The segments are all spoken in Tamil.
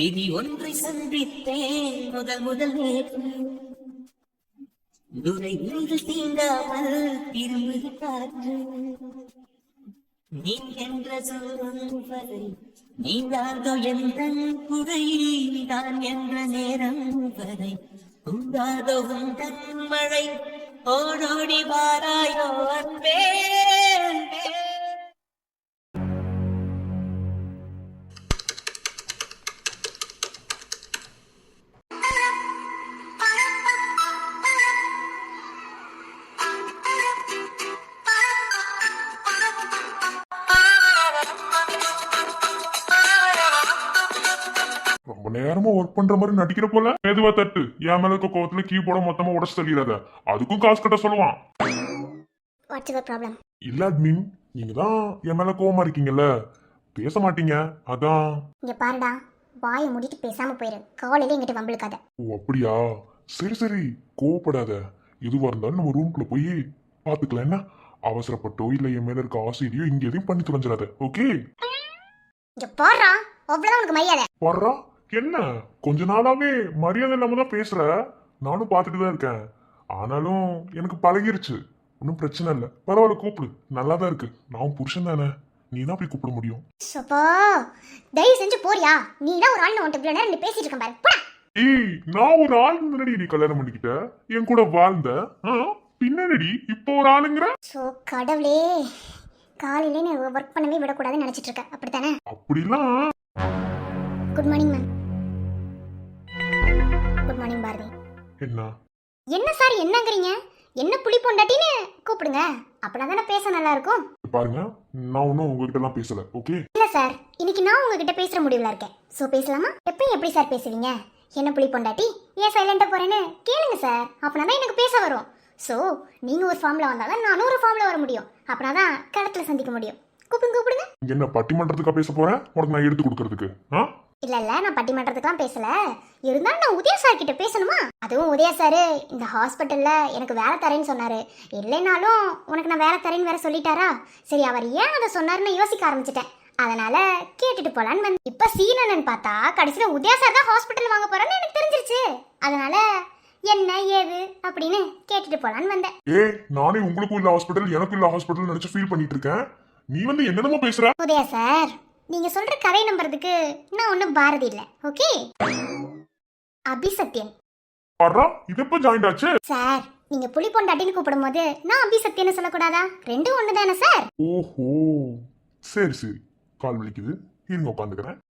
விதி ஒன்றை சந்தித்தேன் முதல் முதல் நேற்று துரை வீடு தீண்டாமல் திரும்புது காற்று நீ என்ற சூழல் வரை நீங்காதோ எந்த குறை நான் என்ற நேரம் வரை உண்டாதோ உந்தன் மழை ஓடோடி வாராயோ அன்பே ரொம்ப நேரமா ஒர்க் பண்ற மாதிரி நடிக்கிற போல. மெதுவா தட்டு. என் மேல இருக்க கோவத்துல கீபோர்ட மொத்தமா உடச்சு தள்ளிடாத. அதுக்கும் காசு கட்ட சொல்லுவான். இல்ல அட்மின், நீங்க தான் என் மேல கோவமா இருக்கீங்கல்ல, பேச மாட்டீங்க, அதான். இங்க பாருடா, வாயை மூடிட்டு பேசாம போயிரு. காலையில எங்கிட்ட வம்பிழுக்காத. ஓ அப்படியா, சரி சரி, கோவப்படாத. எதுவா இருந்தாலும் நம்ம ரூம்குள்ள போய் பாத்துக்கலாம். என்ன அவசரப்பட்டோ இல்ல என் மேல இருக்க ஆசையோ இங்க எதையும் பண்ணி தொலைஞ்சிடாத. ஓகே? இங்க பாருடா, அவ்வளவுதான் உனக்கு மரியாதை. பாருடா, என்ன கொஞ்ச நாளாவே மரியாதை இல்லாம தான் பேசுற. நானும் பாத்துட்டு தான் இருக்கேன். ஆனாலும் எனக்கு பழகிருச்சு. ஒன்னும் பிரச்சனை இல்ல. பரவாயில்ல, கூப்பிடு. நல்லா தான் இருக்கு. நான் புருஷன் தானே, நீ தான் போய் கூப்பிட முடியும். சப்பா, தயவு செஞ்சு போறியா? நீ தான் ஒரு ஆள் நான் உன்கிட்ட நேரம் நீ பேசிட்டு இருக்க பாரு. போடா. ஏய், நான் ஒரு ஆள் முன்னாடி நீ கல்யாணம் பண்ணிக்கிட்ட, என் கூட வாழ்ந்த, பின்னாடி இப்போ ஒரு ஆளுங்கிற. சோ கடவுளே, காலையில நீ ஒர்க் பண்ணவே விடக்கூடாதுன்னு நினைச்சிட்டு இருக்க, அப்படித்தானே? அப்படிலாம். Good morning ma'am. Good morning Bharathi. என்ன சார் என்னங்கறீங்க? என்ன புளி பொண்டாட்டின்னு கூப்பிடுங்க, அப்பதானே பேச நல்லா இருக்கும். பாருங்க, நான் ஒன்னும் உங்ககிட்ட எல்லாம் பேசல. ஓகே? இல்ல சார், இன்னைக்கு நான் உங்ககிட்ட பேசுற முடிவுல இருக்கேன். சோ பேசலாமா? எப்பயும் எப்படி சார் பேசுவீங்க? என்ன புளி பொண்டாட்டி, ஏன் சைலண்டா போறேன்னு கேளுங்க சார். அப்பனாதான் எனக்கு பேச வரும். சோ நீங்க ஒரு ஃபார்ம்ல வந்தாதான் நானும் ஒரு ஃபார்ம்ல வர முடியும். அப்பனாதான் களத்துல சந்திக்க முடியும். கூப்பிடுங்க. என்ன பட்டிமன்றத்துக்கா பேச போறேன் உனக்கு நான் எடுத்து கொடுக்கறதுக்கு? இல்ல நான் பட்டிமன்றத்துக்குலாம் பேசல. இருந்தாலும் நான் உதயா சார் கிட்ட பேசணுமா? அதுவும் உதயா சார் இந்த ஹாஸ்பிட்டல்ல எனக்கு வேலை தரேன்னு சொன்னாரு. இல்லைனாலும் உனக்கு நான் வேலை தரேன்னு வேற சொல்லிட்டாரா? சரி, அவர் ஏன் அதை சொன்னாருன்னு யோசிக்க ஆரம்பிச்சிட்டேன். அதனால கேட்டுட்டு போலான்னு வந்து. இப்ப சீனன்னு பார்த்தா கடைசியில உதயா சார் தான் ஹாஸ்பிட்டல் வாங்க போறான்னு எனக்கு தெரிஞ்சிருச்சு. அதனால என்ன ஏது அப்படின்னு கேட்டுட்டு போலான்னு வந்தேன். நானே உங்களுக்கும் இல்ல ஹாஸ்பிட்டல் எனக்கும் இல்ல ஹாஸ்பிட்டல் நினைச்சு ஃபீல் பண்ணிட்டு இருக்கேன். நீ வந்து என்னென்னமோ பேசுற. உதயா சார், நீங்க சொல்ற கதை நம்புறதுக்கு நான் ஒன்னும் பாரதி இல்ல. ஓகே? அபிசத்யன். பாரா, இது எப்ப ஜாயின் ஆச்சு? சார், நீங்க புலி பொண்டாட்டின்னு கூப்பிடும்போது நான் அபிசத்யன்னு சொல்லக்கூடாதா? ரெண்டும் ஒண்ணுதானே சார்? ஓஹோ, சரி சரி. கால் வலிக்குது, இருங்க உட்காந்துக்கிறேன்.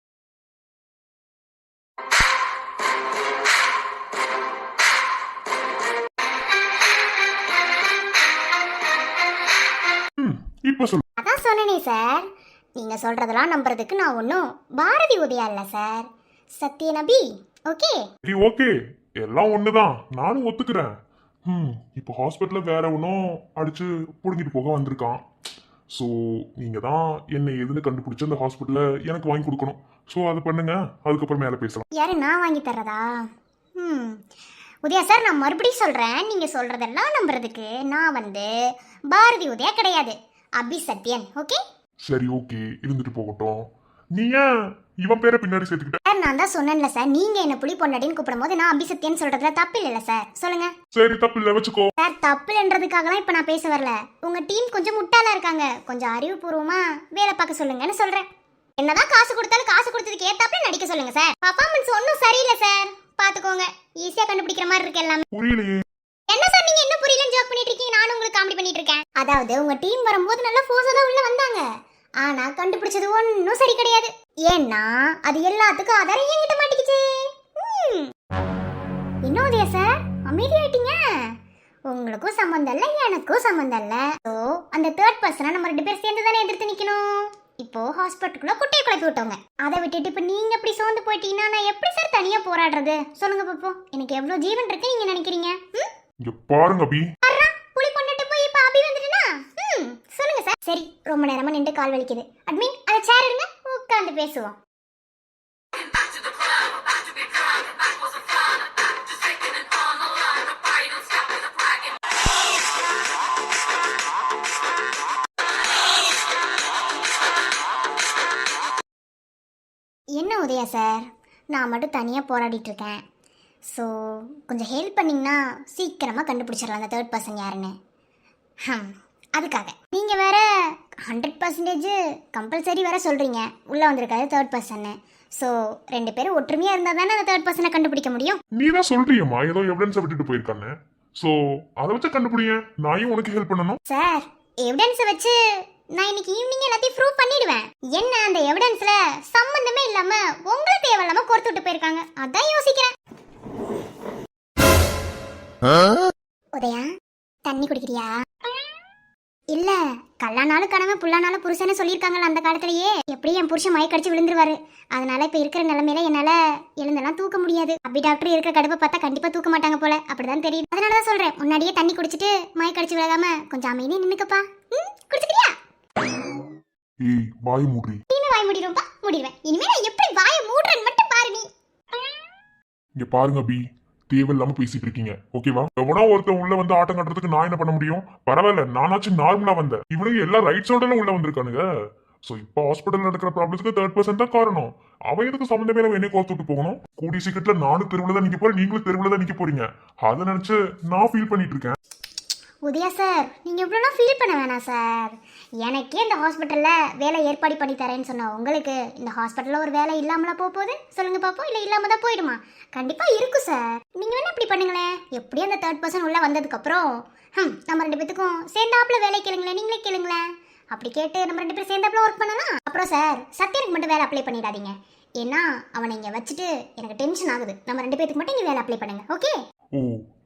இப்ப சொல்லு. அதான் சொன்னேனே சார், நீங்க சொல்றதெல்லாம் நம்புறதுக்கு நான் ஒன்னும் பாரதி உதயா இல்ல சார், சத்யநபி. ஓகே? சரி ஓகே, எல்லாம் ஒண்ணுதான், நானும் ஒத்துக்கிறேன். இப்போ ஹாஸ்பிட்டல்ல வேற ஒன்னும் அடிச்சு புடுங்கிட்டு போக வந்திருக்கான். ஸோ நீங்க தான் என்ன எதுன்னு கண்டுபிடிச்சு அந்த ஹாஸ்பிட்டல்ல எனக்கு வாங்கி கொடுக்கணும். ஸோ அதை பண்ணுங்க, அதுக்கப்புறம் மேலே பேசலாம். யாரு, நான் வாங்கி தர்றதா? உதயா சார், நான் மறுபடியும் சொல்றேன், நீங்க சொல்றதெல்லாம் நம்புறதுக்கு நான் வந்து பாரதி உதயா கிடையாது, அபிசத்யன். ஓகே? சரி ஓகே, இருந்துட்டு போகட்டும். நீ ஏன் இவன் பேரை பின்னாடி சேர்த்துக்கிட்ட? நான் தான் சொன்னேன்ல சார், நீங்க என்ன புலி பொண்டாட்டின்னு கூப்பிடும்போது நான் அபிசத்யன் சொல்றதுல தப்பு இல்ல சார். சொல்லுங்க. சரி, தப்பு இல்ல, வச்சுக்கோ. சார், தப்பு இல்லன்றதுக்காகலாம் இப்ப நான் பேச வரல. உங்க டீம் கொஞ்சம் முட்டாளா இருக்காங்க, கொஞ்சம் அறிவுபூர்வமா வேலை பார்க்க சொல்லுங்கன்னு சொல்றேன். என்னதான் காசு கொடுத்தாலும் காசு கொடுத்ததுக்கு ஏத்தாப்புல நடிக்க சொல்லுங்க சார். பர்ஃபார்மன்ஸ் ஒன்றும் சரியில்லை சார், பாத்துக்கோங்க. ஈஸியா கண்டுபிடிக்கிற மாதிரி இருக்கு எல்லாமே. புரியலையே. என்ன சார், நீங்க என்ன புரியலன்னு ஜோக் பண்ணிட்டு இருக்கீங்க, நானும் உங்களுக்கு காமெடி பண்ணிட்டு இருக்கேன். அதாவது உங்க டீம் வரும்போது நல்லா ஃபோர்ஸா தான் உள்ள வந்தாங்க, ஆனா கண்டுபிடிச்சது ஒன்னும் சரி கிடையாது. ஏன்னா அது எல்லாத்துக்கும் ஆதாரம் என்கிட்ட மாட்டிக்கிச்சு. என்ன உதயா சார், அமைதியாயிட்டீங்க? உங்களுக்கும் சம்மந்தம் இல்ல, எனக்கும் சம்மந்தம் இல்ல. ஸோ அந்த தேர்ட் பர்சனை நம்ம 2 பேர் சேர்ந்து தானே எதிர்த்து நிக்கணும். இப்போ ஹாஸ்பிட்டலுக்குள்ள குட்டையை குழப்பி விட்டவங்க, அதை விட்டுட்டு இப்ப நீங்க எப்படி சோர்ந்து போயிட்டீங்கன்னா நான் எப்படி சார் தனியா போராடுறது? சொல்லுங்க பாப்போம், எனக்கு எவ்வளவு ஜீவன் இருக்கு நீங்க நினைக்கிறீங்க? இங்க பாருங்க அபி, புலி கொண்டுட்டு போய் இப்ப அபி வந்துட்டனா? சொல்லுங்க சார். சரி, ரொம்ப நேரமா நின்று கால் வலிக்குது. அட்மின், அந்த சேர் எடுங்க, உட்கார்ந்து பேசுவோம். என்ன உதயா சார், நான் மட்டும் தனியாக போராடிட்டு இருக்கேன். ஸோ கொஞ்சம் ஹெல்ப் பண்ணிங்கன்னா சீக்கிரமாக கண்டுபிடிச்சிடலாம் அந்த தேர்ட் பர்சன் யாருன்னு. அதுக்காக நீங்கள் வேற 100% கம்பல்சரி வேற சொல்கிறீங்க உள்ளே வந்திருக்காது தேர்ட் பர்சன்னு. ஸோ 2 பேரும் ஒற்றுமையாக இருந்தால் தானே அந்த தேர்ட் பர்சனை கண்டுபிடிக்க முடியும். நீ தான் சொல்றியம்மா ஏதோ எவிடன்ஸை விட்டுட்டு போயிருக்கான்னு. ஸோ அதை வச்சு கண்டுபிடிங்க, நான் ஏன் உனக்கு ஹெல்ப் பண்ணணும்? சார் எவிடன்ஸை வச்சு நான் இன்னைக்கு ஈவினிங் எல்லாத்தையும் ப்ரூவ் பண்ணிடுவேன். என்ன அந்த எவிடன்ஸ்ல சம்பந்தமே இல்லாம உங்களை தேவையில்லாம கோர்த்து விட்டு போயிருக்காங்க, அதான் யோசிக்கிறேன். உதயா தண்ணி குடிக்கிறியா? இல்ல கல்லானாலும் கனவு புல்லானாலும் புருஷன்னு சொல்லியிருக்காங்கல்ல அந்த காலத்திலேயே. எப்படியும் என் புருஷன் மயக்கடிச்சு விழுந்துருவாரு. அதனால இப்ப இருக்கிற நிலைமையில என்னால எழுந்தெல்லாம் தூக்க முடியாது. அப்படி டாக்டர் இருக்கிற கடுப்பை பார்த்தா கண்டிப்பா தூக்க மாட்டாங்க போல, அப்படிதான் தெரியுது. அதனாலதான் சொல்றேன், முன்னாடியே தண்ணி குடிச்சிட்டு மயக்கடிச்சு விழாம கொஞ்சம் அமைதியா நின்னுக்கப்பா. குடிச்சுக்கிறியா? ஏய் வாய் மூடி. நீமே வாய் மூடிடும்பா, மூடிடுவேன். இனிமே நான் எப்படி வாயை மூடுறேன்னு மட்டும் பாரு நீ. இங்க பாருங்க பி, தேவையில்லாம பேசிட்டு இருக்கீங்க, ஓகேவா? எவனோ ஒருத்தன் உள்ள வந்து ஆட்டம் கட்டுறதுக்கு நான் என்ன பண்ண முடியும்? பரவாயில்ல, நானாச்சும் நார்மலா வந்தேன். இவனுக்கு எல்லா ரைட்ஸோட உள்ள வந்திருக்கானுங்க. சோ இப்போ ஹாஸ்பிட்டல் நடக்கிற ப்ராப்ளம்ஸ்க்கு தேர்ட் பர்சன் தான் காரணம். அவன் எதுக்கு சம்பந்தமே என்ன கோர்த்து விட்டு போகணும்? கூடிய சீக்கிரத்துல நானும் தெருவுல தான் நிக்க போறேன், நீங்களும் தெருவுல தான் நிக்க போறீங்க. அதை நினைச்சு நான் ஃபீல் பண்ணிட்டு இருக்கேன். உதயா சார், நீங்கள் எவ்வளோலாம் ஃபீல் பண்ண வேணாம் சார். எனக்கே இந்த ஹாஸ்பிட்டலில் வேலை ஏற்பாடு பண்ணி தரேன்னு சொன்ன உங்களுக்கு இந்த ஹாஸ்பிட்டலில் ஒரு வேலை இல்லாமலாம் போகுது சொல்லுங்க பார்ப்போம். இல்லை இல்லாமல் தான் போயிடுமா? கண்டிப்பாக இருக்கும் சார். நீங்கள் வேணா இப்படி பண்ணுங்களேன். எப்படியும் அந்த தேர்ட் பர்சன் உள்ளே வந்ததுக்கப்புறம் நம்ம 2 பேத்துக்கும் சேர்ந்தாப்புல வேலை கேளுங்களேன், நீங்களே கேளுங்களேன். அப்படி கேட்டு நம்ம 2 பேரும் சேர்ந்தாப்புல ஒர்க் பண்ணலாம். அப்புறம் சார் சத்யனுக்கு மட்டும் வேலை அப்ளை பண்ணிடாதீங்க. ஏன்னா அவனை இங்கே வச்சுட்டு எனக்கு டென்ஷன் ஆகுது. நம்ம 2 பேத்துக்கு மட்டும் இங்கே வேலை அப்ளை பண்ணுங்க, ஓகே? ஓ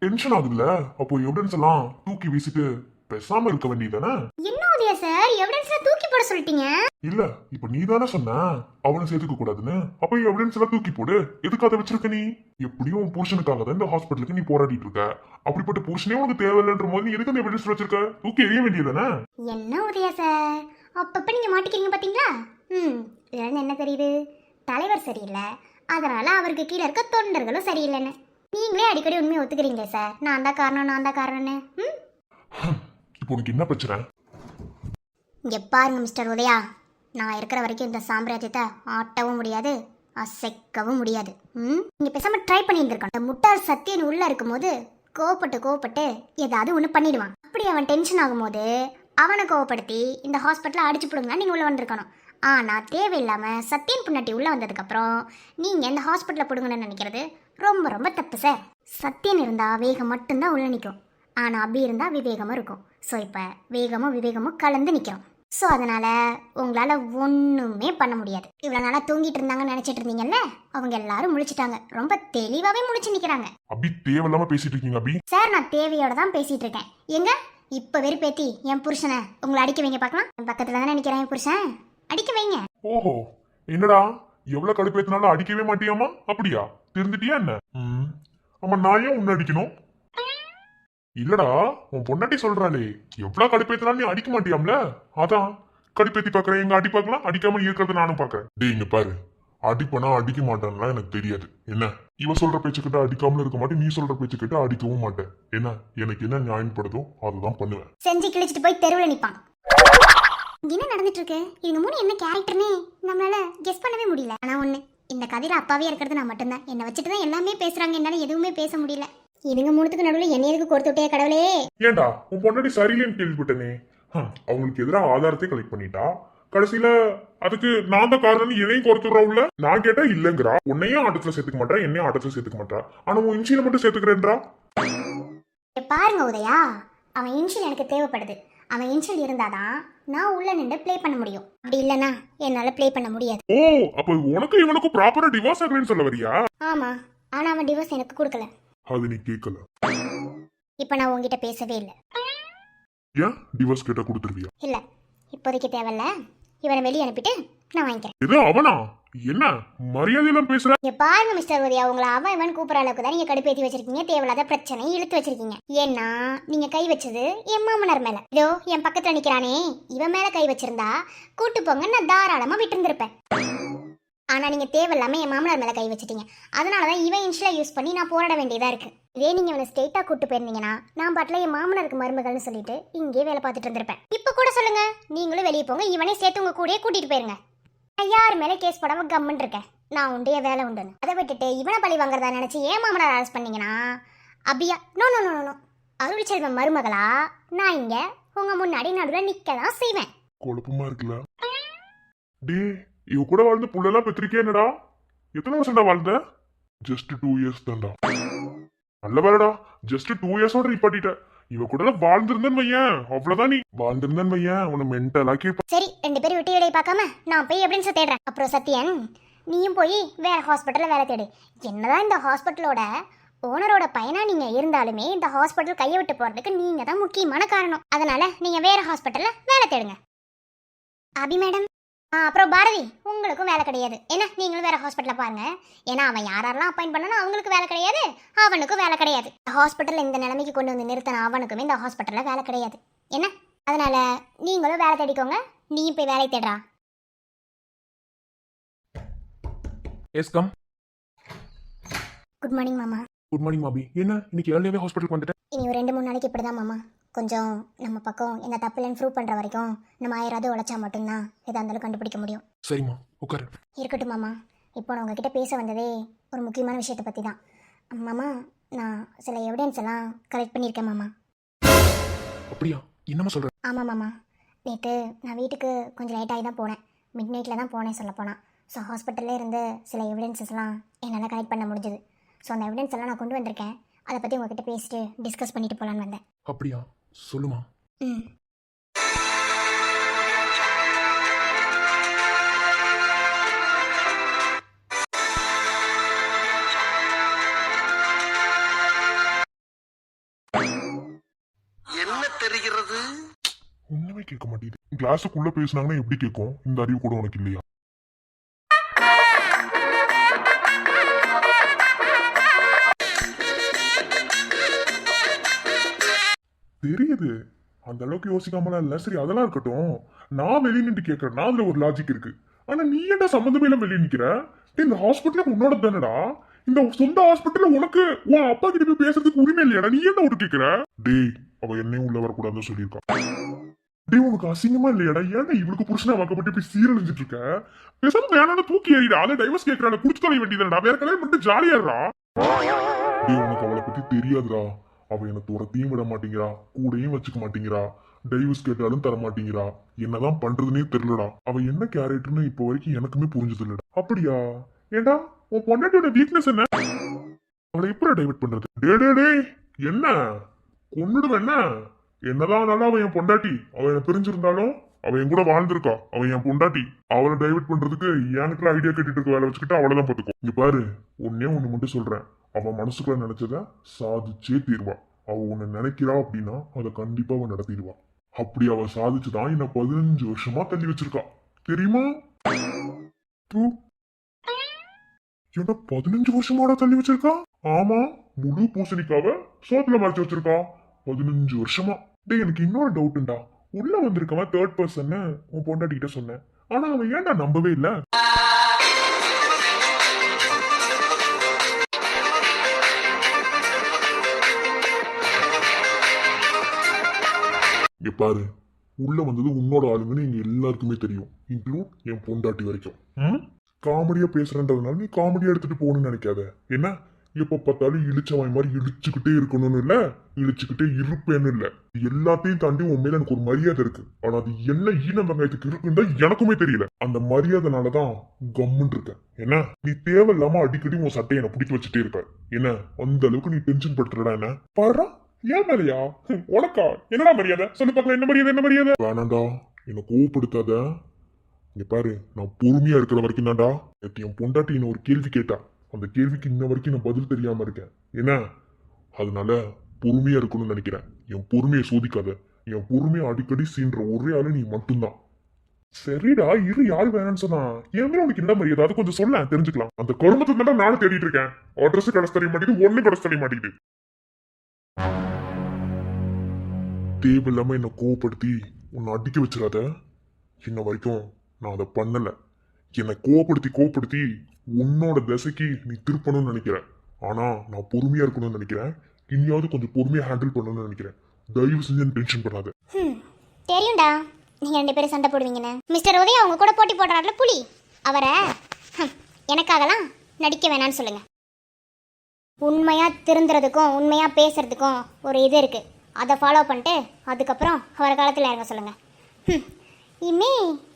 டென்ஷன் ஆகுதுல்ல, அப்போ எவிடன்ஸ் எல்லாம் தூக்கி வீசிட்டு பேசாம இருக்க வேண்டியதானே? என்ன உதயா சார் எவிடன்ஸ்ல தூக்கி போட சொல்லிட்டீங்க? இல்ல இப்ப நீ தானே சொன்ன அவனை சேர்த்துக்க கூடாதுன்னு. அப்ப எவிடன்ஸ் எல்லாம் தூக்கி போடு. எதுக்கு அதை வச்சிருக்க நீ? எப்படியும் உன் புருஷனுக்காக தான் இந்த ஹாஸ்பிட்டலுக்கு நீ போராடிட்டு இருக்க. அப்படிப்பட்ட புருஷனே உனக்கு தேவையில்லைன்ற போது நீ எதுக்கு அந்த எவிடன்ஸ் வச்சிருக்க? தூக்கி எறிய வேண்டியதானே? என்ன உதயா சார் அப்பப்ப நீங்க மாட்டிக்கிறீங்க பாத்தீங்களா? இதுல என்ன தெரியுது? தலைவர் சரியில்லை, அதனால அவருக்கு கீழே இருக்க தொண்டர்களும் சரியில்லைன்னு நீங்களே அடிக்கடி உண்மையை ஒத்துக்கிறீங்களே சார். நான் தான் காரணம்னு. இப்போ உனக்கு என்ன பிரச்சனை? இங்க பாருங்க மிஸ்டர் உதயா, நான் இருக்கிற வரைக்கும் இந்த சாம்ராஜ்யத்தை ஆட்டவும் முடியாது, அசைக்கவும் முடியாது. நீங்க பேசாம ட்ரை பண்ணியிருந்திருக்கோம். இந்த முட்டாள் சத்தியன் உள்ள இருக்கும்போது கோவப்பட்டு ஏதாவது ஒன்று பண்ணிடுவான். அப்படி அவன் டென்ஷன் ஆகும்போது அவனை கோவப்படுத்தி இந்த ஹாஸ்பிட்டலில் அடிச்சு போடுங்க நீங்க உள்ள வந்திருக்கணும். ஆனால் தேவையில்லாம சத்தியன் புண்ணாட்டி உள்ள வந்ததுக்கப்புறம் நீங்கள் இந்த ஹாஸ்பிட்டலில் பிடுங்கணும்னு நினைக்கிறது ரொம்ப ரொம்ப தப்பு சார். சத்தியன் இருந்தால் வேகம் மட்டும்தான் உள்ள நிற்கும், ஆனால் அப்படி இருந்தால் விவேகமும் இருக்கும். ஸோ இப்போ வேகமும் விவேகமும் கலந்து நிற்கிறோம். ஸோ அதனால் உங்களால் ஒன்றுமே பண்ண முடியாது. இவ்வளோ நாளாக தூங்கிட்டு இருந்தாங்கன்னு நினச்சிட்டு இருந்தீங்கல்ல, அவங்க எல்லாரும் முழிச்சிட்டாங்க. ரொம்ப தெளிவாகவே முழிச்சு நிற்கிறாங்க. அபி தேவையில்லாம பேசிட்டு இருக்கீங்க அபி. சார் நான் தேவையோட தான் பேசிட்டு இருக்கேன். எங்க இப்போ வெறுப்பேத்தி என் புருஷனை உங்களை அடிக்க வைங்க பார்க்கலாம். என் பக்கத்தில் தானே நிற்கிறேன் என் புருஷன், அடிக்க வைங்க. ஓஹோ என்னடா எவ்வளவு கடுப்பேத்தினாலும் அடிக்கவே மாட்டியாமா? அப்படியா திருந்துட்டியா என்ன? ஆமா நான் ஏன் உன்னை அடிக்கணும்? இல்லடா உன் பொண்டாட்டி சொல்றாளே எவ்வளவு கடுப்பேத்தினாலும் நீ அடிக்க மாட்டியாம்ல, அதான் கடுப்பேத்தி பாக்குறேன். எங்க அடி பார்க்கலாம், அடிக்காம இருக்கிறத நானும் பாக்குறேன். டேய் இங்க பாரு, அடிப்பனா அடிக்க மாட்டேன்னா எனக்கு தெரியாது. என்ன இவ சொல்ற பேச்சு கிட்ட அடிக்காமல இருக்க மாட்டேன், நீ சொல்ற பேச்சு கிட்ட அடிக்கவும் மாட்டேன். என்ன எனக்கு என்ன நியாயப்படுதோ அதுதான் பண்ணுவேன். செஞ்சு கிழிச்சிட்டு போய் தெருவில் நிப்பான். என்ன நடந்துட்டு இருக்கு? இவங்க 3 என்ன கேரக்டர்னே நம்மளால கெஸ் பண்ணவே முடியல. ஆனா ஒண்ணு, இந்த கதையில அப்பாவே இருக்கிறது நான் மட்டும்தான். என்னை வச்சுட்டு தான் எல்லாமே பேசுறாங்க, என்னால எதுவுமே பேச முடியல. இதுங்க 3த்துக்கு நடுவில் என்ன எதுக்கு கொடுத்து விட்டே கடவுளே? ஏண்டா உன் பொண்டாட்டி சரியில்லைன்னு கேள்விப்பட்டனே. அவங்களுக்கு எதிராக ஆதாரத்தை கலெக்ட் பண்ணிட்டா, கடைசியில அதுக்கு நான் தான் காரணம் என்னையும் கொடுத்துடுறோம்ல. நான் கேட்டா இல்லங்கிறா, உன்னையும் ஆட்டத்துல சேர்த்துக்க மாட்டா, என்னையும் ஆட்டத்துல சேர்த்துக்க மாட்டா. ஆனா உன் இன்சியில மட்டும் சேர்த்துக்கிறேன்றா. பாருங்க உதயா, அவன் இன்ஷியல் எனக்கு தேவைப்படுது. அவன் இன்ஷியல் இருந்தாதான் நான் உள்ள நின்று ப்ளே பண்ண முடியும். அப்படி இல்லனா என்னால ப்ளே பண்ண முடியாது. ஓ அப்ப உனக்கு இவனுக்கு ப்ராப்பரா டிவோர்ஸ் ஆகலன்னு சொல்ல வரியா? ஆமா, ஆனா அவன் டிவோர்ஸ் எனக்கு கொடுக்கல. அது நீ கேட்கல. இப்ப நான் உங்ககிட்ட பேசவே இல்லை. ஏன் டிவோர்ஸ் கேட்டா கொடுத்துருவியா? இல்ல இப்போதைக்கு தேவையில்ல. இவனை வெளியே அனுப்பிட்டு நான் வாங்கிக்கிறேன். இது அவனா? என்ன மரியாதையெல்லாம் பேசுற? இங்க பாருங்க மிஸ்டர் உதயா, உங்களை அவன் இவன் கூப்பிடுற அளவுக்கு தான் நீங்க கடுப்பேத்தி வச்சிருக்கீங்க. தேவையில்லாத பிரச்சனை இழுத்து வச்சிருக்கீங்க. ஏன்னா நீங்க கை வச்சது என் மாமனார் மேல. இதோ என் பக்கத்துல நிக்கிறானே, இவன் மேல கை வச்சிருந்தா கூட்டு போங்க நான் தாராளமா விட்டு இருந்திருப்பேன். ஆனா நீங்க தேவையில்லாம என் மாமனார் மேல கை வச்சிட்டீங்க. அதனாலதான் இவன் இன்ஷியலா யூஸ் பண்ணி நான் போராட வேண்டியதா இருக்கு. இதே நீங்க இவனை ஸ்ட்ரெயிட்டா கூட்டு போயிருந்தீங்கன்னா நான் பாட்டில என் மாமனாருக்கு மருமகள்னு சொல்லிட்டு இங்கே வேலை பார்த்துட்டு இருந்திருப்பேன். இப்ப கூட சொல்லுங்க, நீங்களும் வெளியே போங்க, இவனே சேர்த்து உங்க கூடயே கூட்டிட்டு போயிருங்க. நான் யார் மேல கேஸ் போடாம கம்முன்னு இருக்கேன். நான் உண்டைய வேலை உண்டுன்னு. அதை விட்டுட்டு இவனை பழி வாங்குறதா நினைச்சு ஏன் மாமனார் அரெஸ்ட் பண்ணீங்கன்னா அப்படியா? No no no no. Arul Selvam மருமகளா நான் இங்க உங்க முன்னாடி நடுவில் நிக்க தான் செய்வேன். குழப்பமா இருக்குல்ல? டே, இவ கூட வாழ்ந்து புள்ளெல்லாம் பெற்றிருக்கே என்னடா? எத்தனை வருஷம்டா வாழ்ந்த? ஜஸ்ட் 2 இயர்ஸ் தான்டா. நல்ல வேலைடா, ஜஸ்ட் 2 இயர்ஸோட நிப்பாட்டிட்ட. இவ கூட வாழ்ந்திருந்தேன்னு வையன், அவ்வளவுதான். நீ வாழ்ந்திருந்தேன்னு வையன், உன்னை மென்டலாக்கி. சரி, 2 பேரும் விட்டு வேலையை பார்க்காம நான் போய் எப்படின்னு தேடுறேன். அப்புறம் சத்யன், நீயும் போய் வேற ஹாஸ்பிட்டல்ல வேலை தேடு. என்னதான் இந்த ஹாஸ்பிட்டலோட ஓனரோட பையனா நீங்க இருந்தாலுமே இந்த ஹாஸ்பிட்டல் கையை விட்டு போறதுக்கு நீங்க தான் முக்கியமான காரணம். அதனால நீங்க வேற ஹாஸ்பிட்டல்ல வேலை தேடுங்க. அபி மேடம், அப்புறம் பாரதி, உங்களுக்கும் வேலை கிடையாது. ஏன்னா நீங்களும் வேற ஹாஸ்பிட்டல்ல பாருங்க. ஏன்னா அவன் யாரெல்லாம் அப்பாயிண்ட் பண்ணணும் அவங்களுக்கு வேலை கிடையாது, அவனுக்கும் வேலை கிடையாது. ஹாஸ்பிட்டல் இந்த நிலைமைக்கு கொண்டு வந்து நிறுத்தின அவனுக்குமே இந்த ஹாஸ்பிட்டல்ல வேலை கிடையாது. என்ன? அதனால நீங்களும் வேலை தேடிக்கோங்க. நீயும் போய் வேலை தேடுறா. Yes come. குட் மார்னிங் மாமா. குட் மார்னிங் மாபி. என்ன இன்னைக்கு ஏர்லியாவே ஹாஸ்பிட்டலுக்கு வந்துட்டேன்? இனி ஒரு 2-3 நாளைக்கு இப்படிதான் மாமா. கொஞ்சம் நம்ம பக்கம் இந்த தப்புலன்னு ப்ரூவ் பண்ற வரைக்கும் நம்ம 1000 உழைச்சா மட்டும்தான் எதா இருந்தாலும் கண்டுபிடிக்க முடியும். சரிம்மா, உட்காரு. இருக்கட்டும் மாமா. இப்போ நான் உங்ககிட்ட பேச வந்ததே ஒரு முக்கியமான விஷயத்தை பற்றி தான். மாமா, நான் சில எவிடன்ஸ் எல்லாம் கலெக்ட் பண்ணியிருக்கேன் மாமா. அப்படியா? என்னம்மா சொல்ற? ஆமாம் மாமா. நேற்று நான் வீட்டுக்கு கொஞ்சம் லேட்டாகி தான் போனேன். மிட் நைட்டில் தான் போனேன் சொல்ல போனால். ஸோ ஹாஸ்பிட்டல்லே இருந்து சில எவிடன்ஸஸ்லாம் என்னால் கலெக்ட் பண்ண முடிஞ்சுது. ஸோ அந்த எவிடன்ஸ் எல்லாம் நான் கொண்டு வந்திருக்கேன். அதை பற்றி உங்ககிட்ட பேசிட்டு டிஸ்கஸ் பண்ணிட்டு போகலான்னு வந்தேன். அப்படியா? சொல்லுமா. ம். என்ன தெரிகிறது? ஒண்ணுமே கேட்க மாட்டேங்குது. கிளாஸுக்குள்ள பேசுனாங்கன்னா எப்படி கேட்கும்? இந்த அறிவு கூட உனக்கு இல்லையா? தெரியுது, அந்த அளவுக்கு யோசிக்காமலாம் இல்ல. சரி, அதெல்லாம் இருக்கட்டும். நான் வெளியே நின்று கேட்கறேன், அதுல ஒரு லாஜிக் இருக்கு. ஆனா நீ என்ன சம்மந்தமே இல்லாம வெளியே நிக்கிற? இந்த ஹாஸ்பிட்டல் உன்னோட தானடா. இந்த சொந்த ஹாஸ்பிட்டல்ல உனக்கு உன் அப்பா கிட்ட போய் பேசுறதுக்கு உரிமை இல்லையாடா? நீ என்ன ஒரு கேட்கிற? டேய், அவ என்னையும் உள்ள வரக்கூடாதுன்னு சொல்லியிருக்கான். டேய், உனக்கு அசிங்கமா இல்லையாடா? ஏன்டா இவளுக்கு புருஷனை வாக்கப்பட்டு போய் சீரழிஞ்சிட்டு இருக்க? பேசாம வேணாலும் தூக்கி ஏறிடா. அதை டைவர்ஸ் கேட்கறாங்க, குடிச்சு தொலை வேண்டியதுடா. வேற கல்யாணம் பண்ணிட்டு ஜாலியாடுறா. டேய், உனக்கு அவளை பத்தி தெரியாதுடா. அவ என்ன துரத்தையும் விட மாட்டேங்கிறா, கூடையும் வச்சுக்க மாட்டேங்கிறா, டைவர்ஸ் கேட்டாலும் தர மாட்டேங்கிறா. என்னதான் பண்றதுன்னே தெரியலடா. அவ என்ன கேரக்டர்னு இப்போ வரைக்கும் எனக்குமே புரிஞ்சது இல்லடா. அப்படியா? ஏண்டா, உன் பொண்டாட்டியோட வீக்னஸ் என்ன? அவளை எப்படி டைவர்ட் பண்றது? டே, என்ன கொன்னுடுவேன் என்ன? என்னதான் நல்லா அவன் என் பொண்டாட்டி. அவன் என்ன பிரிஞ்சிருந்தாலும் அவன் என் கூட வாழ்ந்திருக்கா. அவன் என் பொண்டாட்டி. அவளை டைவர்ட் பண்றதுக்கு எனக்கு ஐடியா கேட்டுட்டு இருக்க வேலை வச்சுக்கிட்டு அவளதான் பாத்துக்கோ. இங்க பாரு, ஒன்னே ஒண்ணு மட்டும் சொல்றேன். அவன் மனசுக்குள்ள நினைச்சத சாதிச்சே தீர்வா. அவ உன்னை நினைக்கிறா அப்படின்னா அதை கண்டிப்பா அவன் நடத்திடுவா. அப்படி அவ சாதிச்சுதான் என்ன 15 வருஷமா தள்ளி வச்சிருக்கா, தெரியுமா? என்ன 15 வருஷமாடா தள்ளி வச்சிருக்கா? ஆமா, முழு பூசணிக்காவ சோத்துல மறைச்சு வச்சிருக்கா 15 வருஷமா. டேய், எனக்கு இன்னொரு டவுட்டுண்டா. உள்ள வந்திருக்கவன் 3rd பர்சன் உன் பொண்டாட்டி கிட்ட சொன்னேன். ஆனா அவன் ஏன்டா நம்பவே இல்ல? இங்க பாரு, உள்ள வந்தது உன்னோட ஆளுங்கன்னு எங்க எல்லாருக்குமே தெரியும், இன்க்ளூட் என் பொண்டாட்டி வரைக்கும். காமெடியா பேசுறன்றதுனால நீ காமெடியா எடுத்துட்டு போகணும்னு நினைக்காத. என்ன எப்ப பார்த்தாலும் இழிச்சவன் மாதிரி இழிச்சுக்கிட்டே இருக்கணும்னு இல்ல, இழிச்சுக்கிட்டே இருப்பேன்னு இல்ல. எல்லாத்தையும் தாண்டி உன் மேல எனக்கு ஒரு மரியாதை இருக்கு. ஆனா அது என்ன ஈன வெங்காயத்துக்கு இருக்குன்னு தான் எனக்குமே தெரியல. அந்த மரியாதைனாலதான் கம்முன்னு இருக்க. என்ன நீ தேவையில்லாம அடிக்கடி உன் சட்டையை என்ன பிடிக்க வச்சுட்டே இருக்க. என்ன அந்த அளவுக்கு நீ டென்ஷன் படுத்துறடா? என்ன பாரு, ஏன் மேலையா? உனக்கா என்னடா மரியாதை? சொல்லு பார்க்கலாம். என்ன மரியாதை? என்ன மரியாதை? வேணாண்டா, என்ன கோவப்படுத்தாத. இங்க பாரு, நான் பொறுமையா இருக்கிற வரைக்கும் தான்டா. என் பொண்டாட்டி என்ன ஒரு கேள்வி கேட்டா, அந்த கேள்விக்கு இன்ன வரைக்கும் நான் பதில் தெரியாம இருக்கேன். என்ன அதனால பொறுமையா இருக்கணும்னு நினைக்கிறேன். என் பொறுமையை சோதிக்காத. என் பொறுமையை அடிக்கடி சீன்ற ஒரே ஆளு நீ மட்டும்தான். சரிடா, இரு. யாரு வேணான்னு சொன்னா? என் மேல உனக்கு என்ன மரியாதை? அதை கொஞ்சம் சொல்ல தெரிஞ்சுக்கலாம். அந்த குடும்பத்தை தான் நானும் தேடிட்டு இருக்கேன். அட்ரஸ் கடைசி தெரிய மாட்டேங்குது, ஒண்ணு கடைசி தெரிய மாட்டேங்குது. தேவையில்லாம என்ன கோவப்படுத்தி உன்னை அடிக்க வச்சிடாத. இன்ன வரைக்கும் நான் அதை பண்ணல. என்னை கோவப்படுத்தி உன்னோட திசைக்கு நீ திருப்பணும்னு நினைக்கிற. ஆனா நான் பொறுமையா இருக்கணும்னு நினைக்கிறேன். இனியாவது கொஞ்சம் பொறுமையா ஹேண்டில் பண்ணணும்னு நினைக்கிறேன். தயவு செஞ்சு டென்ஷன் பண்ணாத. தெரியும்டா, நீங்க 2 பேரும் சண்டை போடுவீங்கன்னு. மிஸ்டர் உதயா அவங்க கூட போட்டி போடுறாருல புலி, அவரை எனக்காகலாம் நடிக்க வேணான்னு சொல்லுங்க. உண்மையாக திருந்துறதுக்கும் உண்மையாக பேசுறதுக்கும் ஒரு இது இருக்குது. அதை ஃபாலோ பண்ணிட்டு அதுக்கப்புறம் அவர் காலத்தில் இறங்க சொல்லுங்கள். இனிமே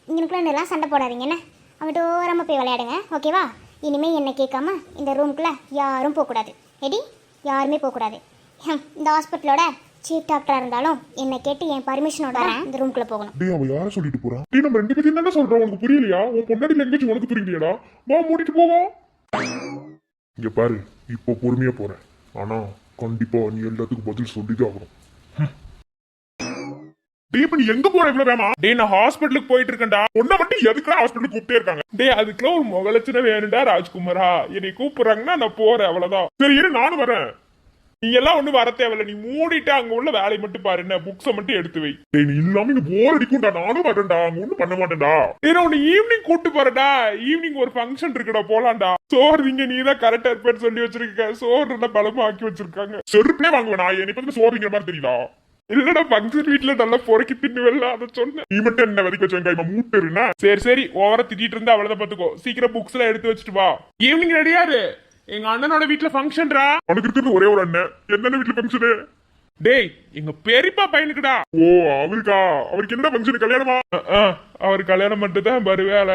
இங்கனுக்குள்ள எல்லாம் சண்டை போடாதீங்க என்ன. அவங்கள்ட்ட ஓரமாக போய் விளையாடுங்க, ஓகேவா? இனிமேல் என்னை கேட்காம இந்த ரூம்குள்ளே யாரும் போகக்கூடாது. எடி, யாருமே போகக்கூடாது. இந்த ஹாஸ்பிட்டலோட சீஃப் டாக்டராக இருந்தாலும் என்னை கேட்டு என் பர்மிஷனோட இந்த ரூம்குள்ளே போகணும். டேய் அவ யாரை சொல்லிட்டு போறான்? டேய் நம்ம ரெண்டு பேரும் என்ன சொல்றோம்? உனக்கு புரியலையா? உன் பொண்டாட்டி லாங்குவேஜ் உனக்கு புரியலையாடா? வா மூடிட்டு போவோம். இங்க பாரு, இப்போ பொறுமையா போறேன். ஆனா கண்டிப்பா நீ எல்லாத்துக்கும் பதில் சொல்லிதான் ஆகணும். டேய் இப்ப நீ எங்க போற இவ்வளவு வேமா? டேய் நான் ஹாஸ்பிட்டலுக்கு போயிட்டு இருக்கேன்டா. உன்னை மட்டும் எதுக்குடா ஹாஸ்பிட்டலுக்கு கூப்பிட்டே இருக்காங்க? டேய் அதுக்கெல்லாம் ஒரு முகலட்சணம் வேணும்டா ராஜ்குமாரா. என்னை கூப்பிடுறாங்கன்னா நான் போறேன், அவ்வளவுதான். சரி இரு நானும் வரேன். நீ எல்லாம் ஒண்ணு வர தேவையில்ல. நீ மூடிட்டு அங்க உள்ள வேலையை மட்டும் பாரு, என்ன புக்ஸை மட்டும் எடுத்து வை. டேய் நீ இல்லாம இங்க போர் அடிக்கும்டா. நானும் வரேன்டா. அங்க ஒண்ணும் பண்ண மாட்டேன்டா. ஏன்னா உன்னை ஈவினிங் கூட்டு போறடா. ஈவினிங் ஒரு ஃபங்க்ஷன் இருக்குடா, போலாம்டா. சோறு இங்க நீ தான் கரெக்டா இருப்பேன்னு சொல்லி வச்சிருக்க. சோறு நல்லா பலமா ஆக்கி வச்சிருக்காங்க. செருப்பே வாங்குவேன் நான். என்னை பத்தி சோறிங்கிற மாதிரி தெரியல. இல்லடா ஃபங்க்ஷன் வீட்டுல நல்லா பொறுக்கி தின்னுவல்ல, அதை சொன்னேன். நீ மட்டும் என்ன வரைக்கும் வச்சுருக்கா? மூட்டுருன்னா சரி சரி, ஓவரா திட்டிட்டு இருந்தா அவ்வளவுதான் பாத்துக்கோ. சீக்கிரம் புக்ஸ் எல்லாம் எடுத்து வச்சுட்டு வா. ஈவினிங் ரெடியாரு. எங்க அண்ணனோட வீட்டுல ஃபங்க்ஷன்டா. உனக்கு இருக்கிறது ஒரே ஒரு அண்ணன். என்னென்ன வீட்டுல ஃபங்க்ஷனு? டேய் எங்க பெரியப்பா பையனுக்குடா. ஓ அவருக்கா? அவருக்கு என்ன ஃபங்க்ஷன்? கல்யாணமா? அவர் கல்யாணம் மட்டும் தான் வருவேல.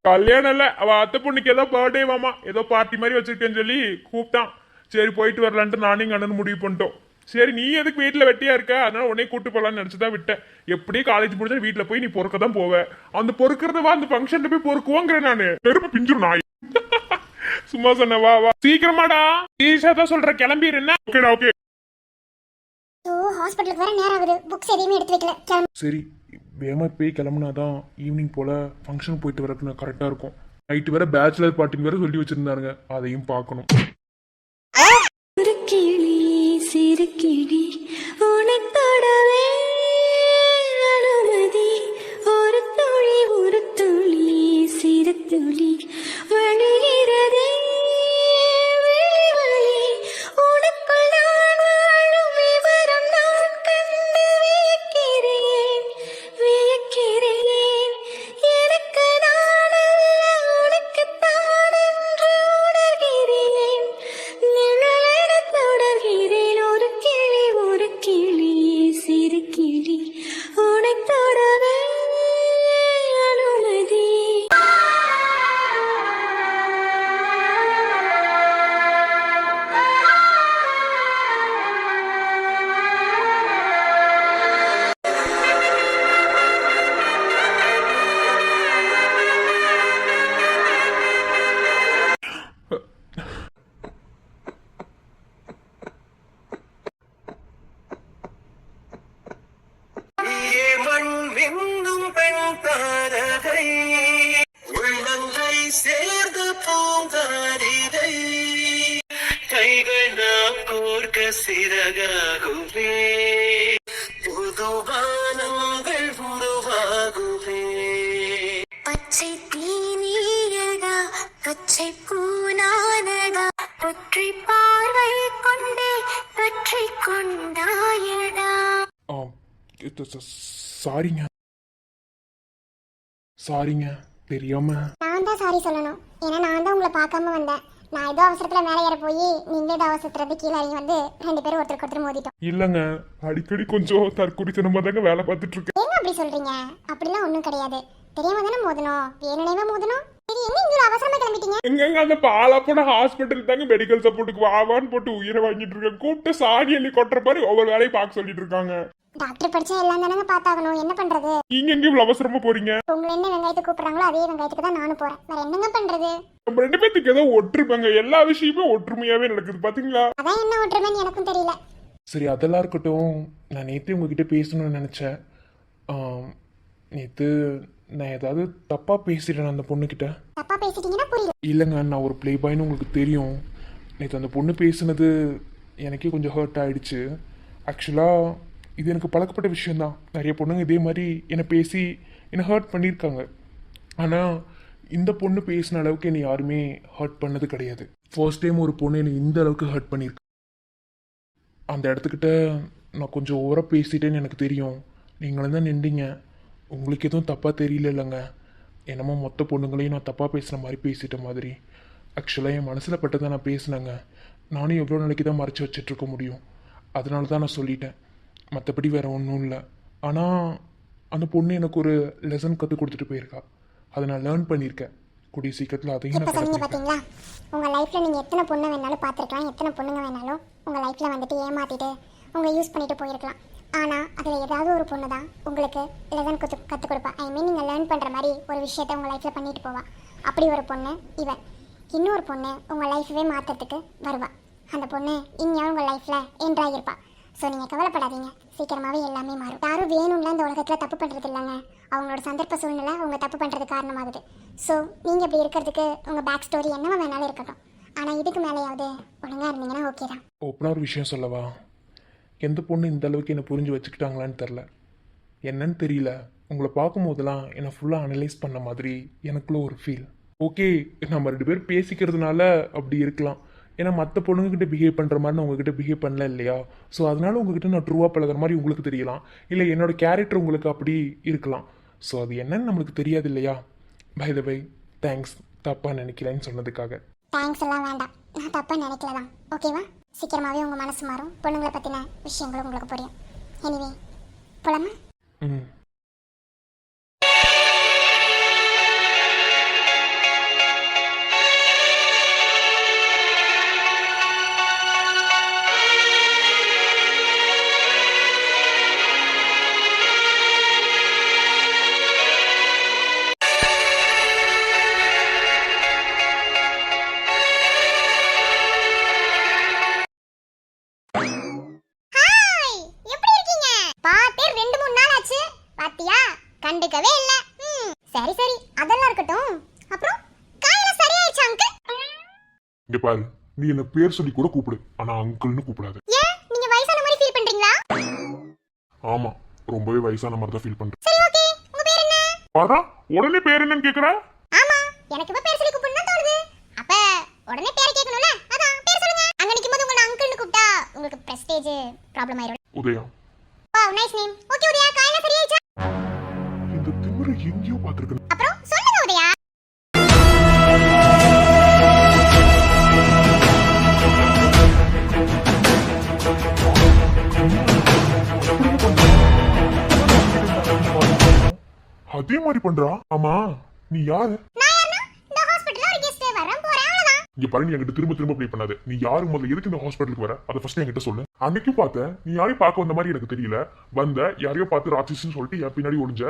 கல்யாணம் இல்ல, அவ அத்தை பொண்ணுக்கு ஏதோ பர்த்டே வாமா, ஏதோ பார்ட்டி மாதிரி வச்சிருக்கேன்னு சொல்லி கூப்பிட்டான். சரி போயிட்டு வரலான்ட்டு நானும் எங்க அண்ணன் முடிவு பண்ணிட்டோம். சரி நீ எதுக்கு வீட்டுல வெட்டியா இருக்க, அதனால உடனே கூட்டு போலான்னு நினைச்சுதான் விட்டேன். எப்படியும் காலேஜ் முடிஞ்சா வீட்டுல போய் நீ பொறுக்க தான் போவ. அந்த பொறுக்கிறதவா அந்த ஃபங்க்ஷன்ல போய் பொறுக்குவோங்கிறேன் நானு. பெருமை பிஞ்சிரும் நாய். சும்மா சொன்ன, வா வா சீக்கிரமாடா. ஈஷா தான் சொல்ற, கிளம்பிடு. என்ன ஓகேடா ஓகே. ஹாஸ்பிட்டலுக்கு வர நேரம் ஆகுது. புக்ஸ் எதையுமே எடுத்து வைக்கல. சரி வேகமாக போய் கிளம்புனாதான் ஈவினிங் போல் ஃபங்க்ஷன் போயிட்டு வரக்கு கரெக்டாக இருக்கும். நைட்டு வேற பேச்சுலர் பார்ட்டின்னு வேற சொல்லி வச்சுருந்தாருங்க, அதையும் பார்க்கணும். ஒரு கிளி சிறு கிளி உன்னை தொடவே அனுமதி. ஒரு துளி சிறு துளி வழிகிறதே விழி வழி. உனக்குள் நான் வாழும் விவரம் நான் கண்டு வியக்கிறேன். எனக்கு நான் அல்ல உனக்குத்தான் என்று உணர்கிறேன். நிழலென தொடர்கிறேன். ஒரு கிளி சிறு கிளி உன்னை தொடவே அனுமதி. மண் வெந்தும் பெண் தாரகை உள்ளங்கை சேர்ந்து பூங்காரிகை கைகள் நாம் கோர்க்க சிறகாகுவே புது வானங்கள் உருவாகுவே. பச்சை தீனியடா பச்சை பூனானடா ஒற்றை பார்வை கொண்டே பற்றி கொண்டாயடா. சாரிங்க தெரியாம. நான் தான் சாரி சொல்லணும். ஏன்னா நான் தான் உங்களை பார்க்காம வந்தேன். நான் ஏதோ அவசரத்துல மேலே ஏற போய் நீங்க ஏதோ அவசரத்துல கீழே இறங்கி வந்து 2 பேரும் ஒருத்தருக்கு ஒருத்தர் மோதிட்டோம். இல்லங்க அடிக்கடி கொஞ்சம் தற்குறித்தனமா தாங்க வேலை பார்த்துட்டு இருக்கேன். ஏங்க அப்படி சொல்றீங்க? அப்படிலாம் ஒன்றும் கிடையாது. தெரியாம தானே மோதணும், வேணுனேவா மோதணும். சரி என்ன இவ்வளோ அவசரமா கிளம்பிட்டீங்க? எங்கங்க அந்த பாலா போன ஹாஸ்பிட்டல் தாங்க மெடிக்கல் சப்போர்ட்டுக்கு வாவான்னு போட்டு உயிரை வாங்கிட்டு இருக்கேன். கூப்பிட்டு சாணி அள்ளி கொட்டுற மாதிரி ஒவ்வொரு வேலையை பார்க்க சொல்லிட்டு இருக்காங்க. டாக்டர் படிச்சா எல்லாம் தானங்க பார்த்தாகணும், என்ன பண்றது? நீங்க எங்க இவ்வளவு அவசரமா போறீங்க? உங்களை என்ன வெங்காயத்துக்கு கூப்பிடுறாங்களோ அதே வெங்காயத்துக்கு தான் நானும் போறேன். வேற என்னங்க பண்றது? நம்ம 2 பேத்துக்கு ஏதோ ஒற்றுமைங்க, எல்லா விஷயமுமே ஒற்றுமையாவே நடக்குது பாத்தீங்களா? அதான் என்ன ஒற்றுமைன்னு எனக்கும் தெரியல. சரி அதெல்லாம் இருக்கட்டும். நான் நேற்று உங்ககிட்ட பேசணும்னு நினச்சேன். நேற்று நான் ஏதாவது தப்பாக பேசிட்டேன் அந்த பொண்ணுக்கிட்ட. தப்பா பேசிட்டீங்கன்னா புரியல. இல்லைங்க நான் ஒரு ப்ளே பாய்னு உங்களுக்கு தெரியும். நேற்று அந்த பொண்ணு பேசுனது எனக்கே கொஞ்சம் ஹர்ட் ஆயிடுச்சு. ஆக்சுவலாக இது எனக்கு பழக்கப்பட்ட விஷயந்தான். நிறைய பொண்ணுங்க இதே மாதிரி என்னை பேசி என்னை ஹர்ட் பண்ணியிருக்காங்க. ஆனால் இந்த பொண்ணு பேசின அளவுக்கு என்னை யாருமே ஹர்ட் பண்ணது கிடையாது. ஃபர்ஸ்ட் டைம் ஒரு பொண்ணு என்னை இந்த அளவுக்கு ஹர்ட் பண்ணியிருக்கு. அந்த இடத்துக்கிட்ட நான் கொஞ்சம் ஓவராக பேசிட்டேன்னு எனக்கு தெரியும். நீங்களும் தான் நின்றீங்க. உங்களுக்கு எதுவும் தப்பாக தெரியல இல்லைங்க. என்னமோ மொத்த பொண்ணுங்களையும் நான் தப்பாக பேசுகிற மாதிரி பேசிட்ட மாதிரி. ஆக்சுவலாக என் மனசில் பட்டதை நான் பேசினேங்க. நானும் எவ்வளோ நாளைக்கு தான் மறைச்சி வச்சிட்ருக்க முடியும். அதனால தான் நான் சொல்லிட்டேன். மற்றபடி வேறு ஒன்றும் இல்லை. ஆனால் அந்த பொண்ணு எனக்கு ஒரு லெசன் கற்றுக் கொடுத்துட்டு போயிருக்கா. அதை நான் லேர்ன் பண்ணியிருக்கேன். கூடிய சீக்கிரத்தில் அதையும் இப்போ நான் சொன்னீங்க கற்றுக்கிறேன். பார்த்தீங்களா, உங்கள் லைஃப்பில் நீங்கள் எத்தனை பொண்ணை வேணாலும் பார்த்துருக்கலாம், எத்தனை பொண்ணுங்க வேணாலும் உங்கள் லைஃப்பில் வந்துட்டு ஏமாற்றிட்டு உங்களை யூஸ் பண்ணிட்டு போயிருக்கலாம். ஆனால் அதில் ஏதாவது ஒரு பொண்ணு தான் உங்களுக்கு லெசன் கற்றுக் கொடுப்பா. ஐ மீன் நீங்கள் லேர்ன் பண்ணுற மாதிரி ஒரு விஷயத்த உங்கள் லைஃப்பில் பண்ணிட்டு போவா. அப்படி ஒரு பொண்ணு இவன். இன்னொரு பொண்ணு உங்கள் லைஃபவே மாற்றுறதுக்கு வருவா. அந்த பொண்ணு இன்னும் உங்கள் லைஃப்பில் என்ட்ராகிருப்பா. ஸோ நீங்கள் கவலைப்படாதீங்க, சீக்கிரமாகவே எல்லாமே மாறும். யாரும் வேணும்ல இந்த உலகத்தில் தப்பு பண்ணுறது இல்லைங்க. அவங்களோட சந்தர்ப்ப சூழ்நிலை அவங்க தப்பு பண்ணுறது காரணமாகுது. ஸோ நீங்கள் இப்படி இருக்கிறதுக்கு உங்கள் பேக் ஸ்டோரி என்னவா வேணாலும் இருக்கட்டும். ஆனால் இதுக்கு மேலேயாவது ஒழுங்காக இருந்தீங்கன்னா ஓகே தான். ஓப்பனாக ஒரு விஷயம் சொல்லவா? எந்த பொண்ணு இந்த அளவுக்கு என்னை புரிஞ்சு வச்சுக்கிட்டாங்களான்னு தெரில. என்னன்னு தெரியல, உங்களை பார்க்கும்போதெல்லாம் என்னை ஃபுல்லாக அனலைஸ் பண்ண மாதிரி எனக்குள்ள ஒரு ஃபீல். ஓகே, நம்ம 2 பேர் பேசிக்கிறதுனால அப்படி இருக்கலாம். ஏன்னா மற்ற பொண்ணுங்ககிட்ட பிஹேவ் பண்ணுற மாதிரி நான் உங்ககிட்ட பிஹேவ் பண்ணல இல்லையா? ஸோ அதனால உங்ககிட்ட நான் ட்ரூவாக பழகிற மாதிரி உங்களுக்கு தெரியலாம். இல்லை என்னோட கேரக்டர் உங்களுக்கு அப்படி இருக்கலாம். ஸோ அது என்னன்னு நம்மளுக்கு தெரியாது இல்லையா? பை த பை, தேங்க்ஸ் தப்பாக நினைக்கலன்னு சொன்னதுக்காக. தேங்க்ஸ் எல்லாம் வேண்டாம், நான் தப்பாக நினைக்கல தான். ஓகேவா? சீக்கிரமாகவே உங்கள் மனசு மாறும், பொண்ணுங்களை பற்றின விஷயங்களும் உங்களுக்கு புரியும். எனிவே போலாமா? ம். ஹாய், எப்படி இருக்கீங்க? பார்த்தே 2-3 நாள் ஆச்சு. பாத்தியா, கண்டுக்கவே இல்ல. சரி சரி, அதெல்லாம் இருக்கட்டும். அப்புறம் காயெல்லாம் சரியாயிடுச்சா அங்கிள்? இங்க பாரு, நீ என்ன பேர் சொல்லி கூட கூப்பிடு, ஆனா அங்கிள்னு கூப்பிடாத. ஏன் நீங்க வயசான மாதிரி ஃபீல் பண்றீங்களா? ஆமா, ரொம்பவே வயசான மாதிரி தான் ஃபீல் பண்றேன். சரி ஓகே, உங்க பேர் என்ன? பாரா, உடனே பேர் என்னன்னு கேக்குற? ஆமா, எனக்கு இப்ப பேர் சொல்லி கூப்பிடணும் தான் தோணுது. அப்ப உடனே பேர் கேட்கணும்ல, அதான் பேர் சொல்லுங்க. அங்க நிக்கும்போது உங்களை அங்கிள்னு கூப்பிட்டா உங்களுக்கு பிரஸ்டேஜ் ப்ராப்ளம் ஆயிரும். Udaya. Wow, nice name. Okay Udaya, காயெல்லாம் சரியாயிடுச்சா? இந்த திமிர எங்கேயோ பாத்துருக்கேன். அப்புறம் சொல்லுங்க உதயா. அதே மாதிரி பண்றா. ஆமா, நீ யாரு? நான் யாருன்னா இந்த ஹாஸ்பிடல்ல ஒரு கெஸ்ட் வரேன் போறேன் அவ்வளவுதான். இங்க பாரு, நீ என்கிட்ட திரும்ப திரும்ப ப்ளே பண்ணாத. நீ யாரு, முதல்ல எதுக்கு இந்த ஹாஸ்பிட்டலுக்கு வர, அதை ஃபர்ஸ்ட் என்கிட்ட சொல்லு. அன்னைக்கும் பார்த்தேன், நீ யாரையும் பார்க்க வந்த மாதிரி எனக்கு தெரியல. வந்த யாரையோ பார்த்து ராட்சசின்னு சொல்லிட்டு என் பின்னாடி ஒளிஞ்ச.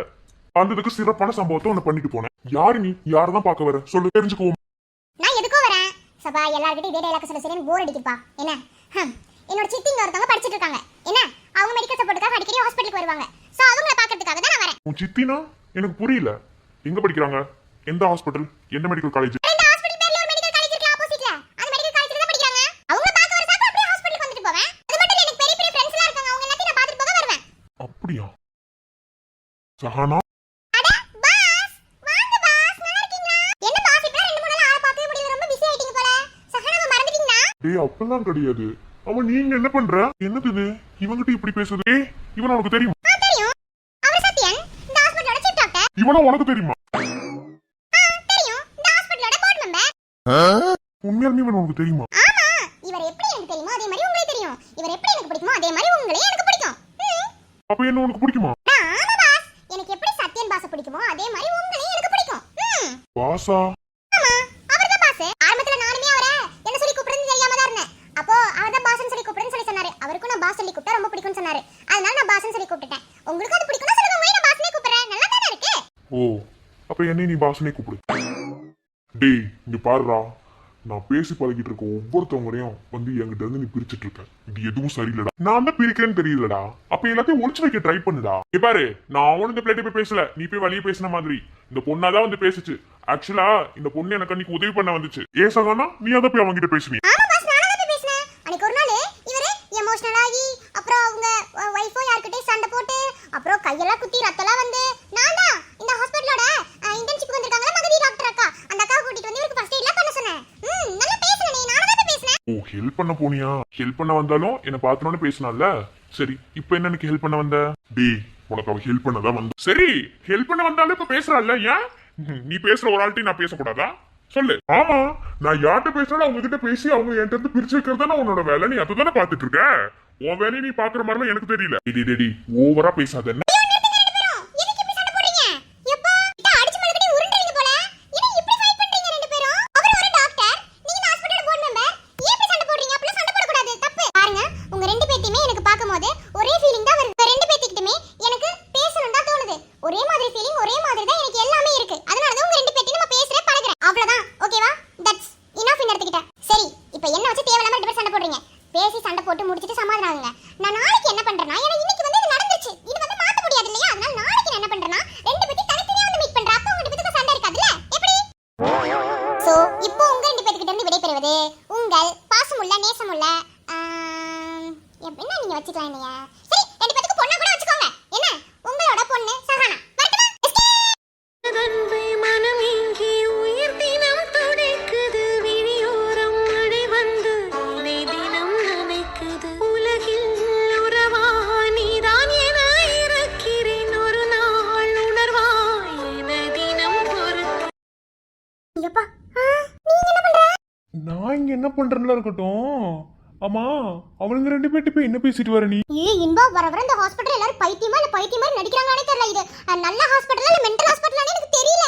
வந்ததுக்கு சிறப்பான சம்பவத்தை ஒன்னு பண்ணிட்டு போனேன். யாரு நீ? யாரதான் பார்க்க வர சொல்லு, தெரிஞ்சுக்குவோம். நான் எதுக்கோ வரேன். சபா எல்லார்கிட்டயும் இதே டைலாக் சொல்ல சரின்னு போர் அடிக்குப்பா. என்ன? என்னோட சித்திங்க ஒருத்தவங்க படிச்சிட்டு இருக்காங்க. என்ன? அவங்க மெடிக்கல் சப்போர்ட்டுக்காக அடிக்கடி ஹாஸ்பிட்டலுக்கு வருவாங்க. சோ அவங்கள பார்க்கிறதுக்காக தான் நான் வரேன். உன் சித்தினா எனக்கு புரியல. எங்க படிக்கிறாங்க? எந்த ஹாஸ்பிட்டல்? என்ன மெடிக்கல் காலேஜ்? இந்த ஹாஸ்பிடல் பேர்ல ஒரு மெடிக்கல் காலேஜ் இருக்கு ஆப்போசிட்ல. அந்த மெடிக்கல் காலேஜ்ல தான் படிக்கிறாங்க. அவங்கள பார்க்க வர சாக்கு அப்படியே ஹாஸ்பிடலுக்கு வந்துட்டு போவேன். அது மட்டும் இல்ல, எனக்கு பெரிய பெரிய ஃப்ரெண்ட்ஸ் எல்லாம் இருக்காங்க. அவங்க எல்லாத்தையும் நான் பார்த்துட்டு போக வருவேன். அப்படியா? சஹானா, அட பாஸ், வாங்க பாஸ், நல்லா இருக்கீங்களா? என்ன பாஸ் இப்ப 2-3 நாள் ஆள பார்க்கவே முடியல, ரொம்ப பிஸி ஆயிட்டீங்க போல. சஹானாவை மறந்துட்டீங்களா? டேய் அப்பெல்லாம் கிடையாது. அவன் நீங்க என்ன பண்ற? என்னது இது? இவங்கிட்ட இப்படி பேசுது? ஏய், இவன் உனக்கு தெரியுமா? தெரியும். அவர் சத்யன், இந்த ஹாஸ்பிடலோட சீஃப் டாக்டர். இவனா உனக்கு தெரியுமா? தெரியும். இந்த ஹாஸ்பிடலோட போர்ட் மெம்பர். உண்மையாலுமே இவன் உனக்கு தெரியுமா? ஆமா, இவர் எப்படி எனக்கு தெரியுமோ அதே மாதிரி உங்களுக்கு தெரியும். இவர் எப்படி எனக்கு பிடிக்குமோ அதே மாதிரி உங்களையும் எனக்கு பிடிக்கும். அப்ப என்ன உனக்கு பிடிக்குமா? ஆமா பாஸ், எனக்கு எப்படி சத்யன் பாஸ் பிடிக்குமோ அதே மாதிரி உங்களையும் எனக்கு பிடிக்கும். பாசா? ஆமா, அவர்தான் பாஸ். ஆரம்பத்துல நானுமே அவரை என்ன சொல்லி கூப்பிடுறதுன்னு தெரியாம தான் இருந்தேன். அப்போ அவர்தான் பாஸ்னு சொல்லி கூப்பிடுறேன்னு சொல்லி சொன்னாரு. அவருக்கும் நான் பாஸ் சொல்லி கூப்பிட்டா ரொம்ப பிடிக்கும்னு சொன்னாரு. அதனால நான் பாஸ்னு சொல்லி கூப்பிட்டேன். உங்களுக்கு அது பிடிக்கும்னா சொல்லுங்க, உங்களை நான் பாஸ்னே கூப்பிடுறேன். நல்லா தானே இருக்கு? ஓ, அப்ப என்னை நீ பாசனே கூப்பிடு. டேய் இங்க பாருடா, நான் பேசி பழகிட்டு இருக்க ஒவ்வொருத்தவங்களையும் வந்து என்கிட்ட இருந்து நீ பிரிச்சுட்டு இருக்க. இது எதுவும் சரியில்லடா. நான் தான் பிரிக்கிறேன்னு தெரியலடா. அப்ப எல்லாத்தையும் ஒளிச்சு வைக்க ட்ரை பண்ணுடா. இங்க பாரு, நான் அவனு இந்த பிளேட்டை போய் பேசல, நீ போய் வழியே பேசின மாதிரி. இந்த பொண்ணாதான் வந்து பேசுச்சு. ஆக்சுவலா இந்த பொண்ணு எனக்கு அன்னைக்கு உதவி பண்ண வந்துச்சு. ஏ சகானா, நீ அதை போய் அவங்கிட்ட பேசுவீ? ஆமா பாஸ், நானும் தான் பேசினேன். அன்னைக்கு ஒரு நாள் இவரு எமோஷனல் ஆகி அப்புறம் அவங்க வைஃபோ யார்கிட்டயும் சண்டை போட்டு அப்புறம் கையெல்லாம் குத்தி ரத்தம்லாம் வந்து நான் தான் இந்த ஹாஸ்பிடலோட இன்டர்ன்ஷிப் வந்திருக்காங்க மகதி டாக்டர் அக்கா, அந்த அக்காவை கூட்டிட்டு வந்து இவருக்கு ஃபர்ஸ்ட் எய்ட்லாம் பண்ண சொன்னேன். நல்லா பேசுனே, நானும் தான் பேசினேன். ஓ, ஹெல்ப் பண்ண போனியா? ஹெல்ப் பண்ண வந்தாலும் என்ன பார்த்தோன்னு பேசினால. சரி, இப்ப என்ன எனக்கு ஹெல்ப் பண்ண வந்த? டேய், உனக்கு அவ ஹெல்ப் பண்ணதான் வந்த. சரி, ஹெல்ப் பண்ண வந்தாலும் இப்ப பேசுறாள். ஏன் நீ பேசுற ஒரு ஆள்கிட்ட நான் பேசக்கூடாதா சொல்லு. ஆமா, நான் யார்கிட்ட பேசினாலும் அவங்க கிட்ட பேசி அவங்க என்கிட்ட இருந்து பிரிச்சு வைக்கிறதானே உன்னோட வேலை. நீ அதுதானே பாத்துட்டு இருக்க. உன் வேலையை நீ பாக்குற மாதிரிலாம் எனக்கு தெரியல. டேடி ஓவரா பேசாத. என்ன பேசி சண்டை போட்டு முடிச்சிட்டு சமாதானம் ஆகுங்க. நான் நாளைக்கு என்ன பண்றேன்னா, ஏன்னா இன்னைக்கு வந்து இது நடந்துச்சு, இது வந்து மாத்த முடியாது இல்லையா? அதனால நாளைக்கு நான் என்ன பண்றேன்னா, ரெண்டு பேத்தையும் தனித்தனியா வந்து மீட் பண்றேன். அப்போ உங்க ரெண்டு பேத்துக்கு சண்டை இருக்காதுல்ல? எப்படி? சோ இப்போ உங்க ரெண்டு பேத்துக்கிட்ட இருந்து விடைபெறுவது உங்கள் பாசமுள்ள நேசமுள்ள என்ன நீங்க வச்சுக்கலாம் என்னைய. சரி, ரெண்டு பேத்துக்கு பொண்ணா கூட வச்சுக்கோங்க. என்ன? உங்களோட பொண்ணு சஹானா. அன்பை மனம் இங்கே உயிர் தினம் துடைக்குது, விழியோரம் மழை வந்து உன்னை தினம் நினைக்குது. உலகில் உறவா நீதான் என இருக்கிறேன், ஒரு நாள் உணர்வா என தினம் பொறுத்து. ஐயப்பா, நீங்க என்ன பண்ற? நான் இங்க என்ன பண்றேன்ல இருக்கட்டும். ஆமா, அவனுங்க ரெண்டு பேர்ட்டு போய் என்ன பேசிட்டு வர நீ? இன்பா வர வர இந்த ஹாஸ்பிடல் எல்லாரும் பைத்தியமா இல்ல பைத்தியம் மாதிரி நடிக்கிறாங்களானே தெரியல. இது நல்ல ஹாஸ்பிடலா இல்ல மென்டல் ஹாஸ்பிடலானே எனக்கு தெரியல.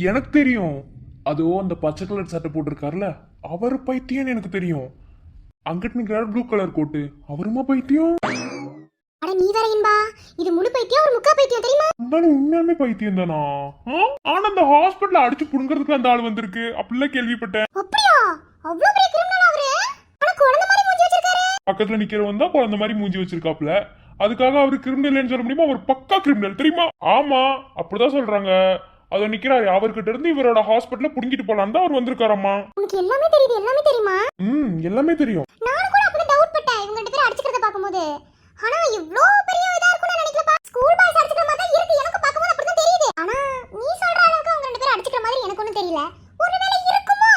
எனக்கு தெரியும். அதோ அந்த பச்சை கலர் சட்டை போட்டிருக்காருல, அவர் பைத்தியம்னு எனக்கு தெரியும். அங்கிட்டு நிக்கிறாரு ப்ளூ கலர் கோட்டு, அவருமா பைத்தியம்? அட நீ வேற இன்பா, இது முழு பைத்தியம் ஒரு முக்கா பைத்தியம் தெரியுமா? இருந்தாலும் உண்மையாலுமே பைத்தியம் தானா? ஆனா அந்த ஹாஸ்பிடல்ல அடிச்சு புடுங்கிறதுக்கு அந்த ஆள் வந்திருக்கு அப்படிலாம் கேள்விப்பட்டேன். அப்படியா? அவ்வளவு பெரிய கிரிமினல் அவரு? ஆனா குழந்தை மாதிரி மூஞ்சி வச்சிருக்காரு. பக்கத்துல நிக்கிறவன் தான் குழந்தை மாதிரி மூஞ்சி வச்சிருக்காப்ல. அதுக்காக அவரு கிரிமினல்னு சொல்ல முடியுமா? அவர் பக்கா கிரிமினல் தெரியுமா? ஆமா, அப்படிதான் சொல்றாங்க. அத நிக்கிறாரு, அவர்கிட்ட இருந்து இவரோட ஹாஸ்பிடல்ல புடுங்கிட்டு போலாம் தான் அவர் வந்திருக்காரம்மா. உனக்கு எல்லாமே தெரியுது, எல்லாமே தெரியுமா? எல்லாமே தெரியும். நானும் கூட அப்பதான் டவுட் பட்டேன் இவங்க ரெண்டு பேரும் அடிச்சுக்கிறத பாக்கும்போது. ஆனா இவ்ளோ பெரிய இதா இருக்கும்னு நினைக்கலப்பா. ஸ்கூல் பாய்ஸ் அடிச்சுக்கிற மாதிரி தான் இருக்கு, எனக்கு பாக்கும்போது அப்படிதான் தெரியுது. ஆனா நீ சொல்ற அளவுக்கு அவங்க ரெண்டு பேரும் அடிச்சுக்கிற மாதிரி எனக்கு ஒண்ணும் தெரியல. ஒருவேளை இருக்குமா?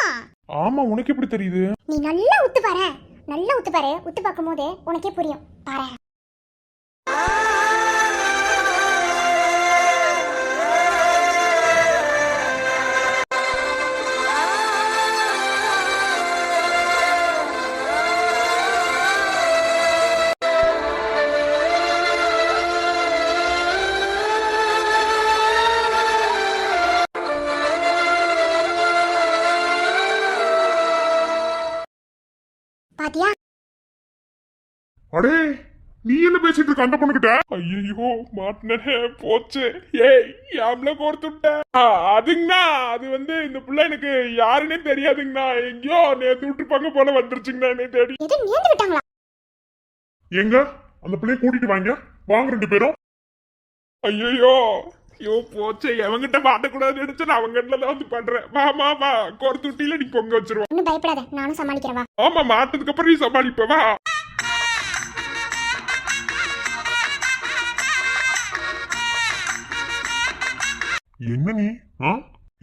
ஆமா, உனக்கு எப்படி தெரியுது? நீ நல்லா உத்து பாரு, நல்லா உத்து பாரு. உத்து பாக்கும்போது உனக்கே புரியும் பாரு. பாத்தியா? அடே, நீ என்ன பேசிட்டு இருக்க அந்த பொண்ணுகிட்ட? ஐயோ, மாட்டினே போச்சு. ஏய், யாம்ல கோர்த்துட்ட. அதுங்கண்ணா, அது வந்து இந்த பிள்ளை எனக்கு யாருன்னே தெரியாதுங்கண்ணா. எங்கேயோ நேத்து விட்டுருப்பாங்க போல வந்துருச்சுங்கண்ணா என்னை தேடி. எது நேர்ந்து விட்டாங்களா? எங்க அந்த பிள்ளைய கூட்டிட்டு வாங்க ரெண்டு பேரும். ஐயோ போச்சு. எவங்கிட்ட மாட்டக்கூடாதுன்னு நினைச்சு நான் அவங்க தான் வந்து பண்றேன். வா கோர்த்துட்டியில நீ பொங்க வச்சிருவா. ஒன்னும் பயப்படாத, நானும் சமாளிக்கிறவா. ஆமா, மாட்டதுக்கு அப்புறம் நீ சமாளிப்பவா. என்ன நீ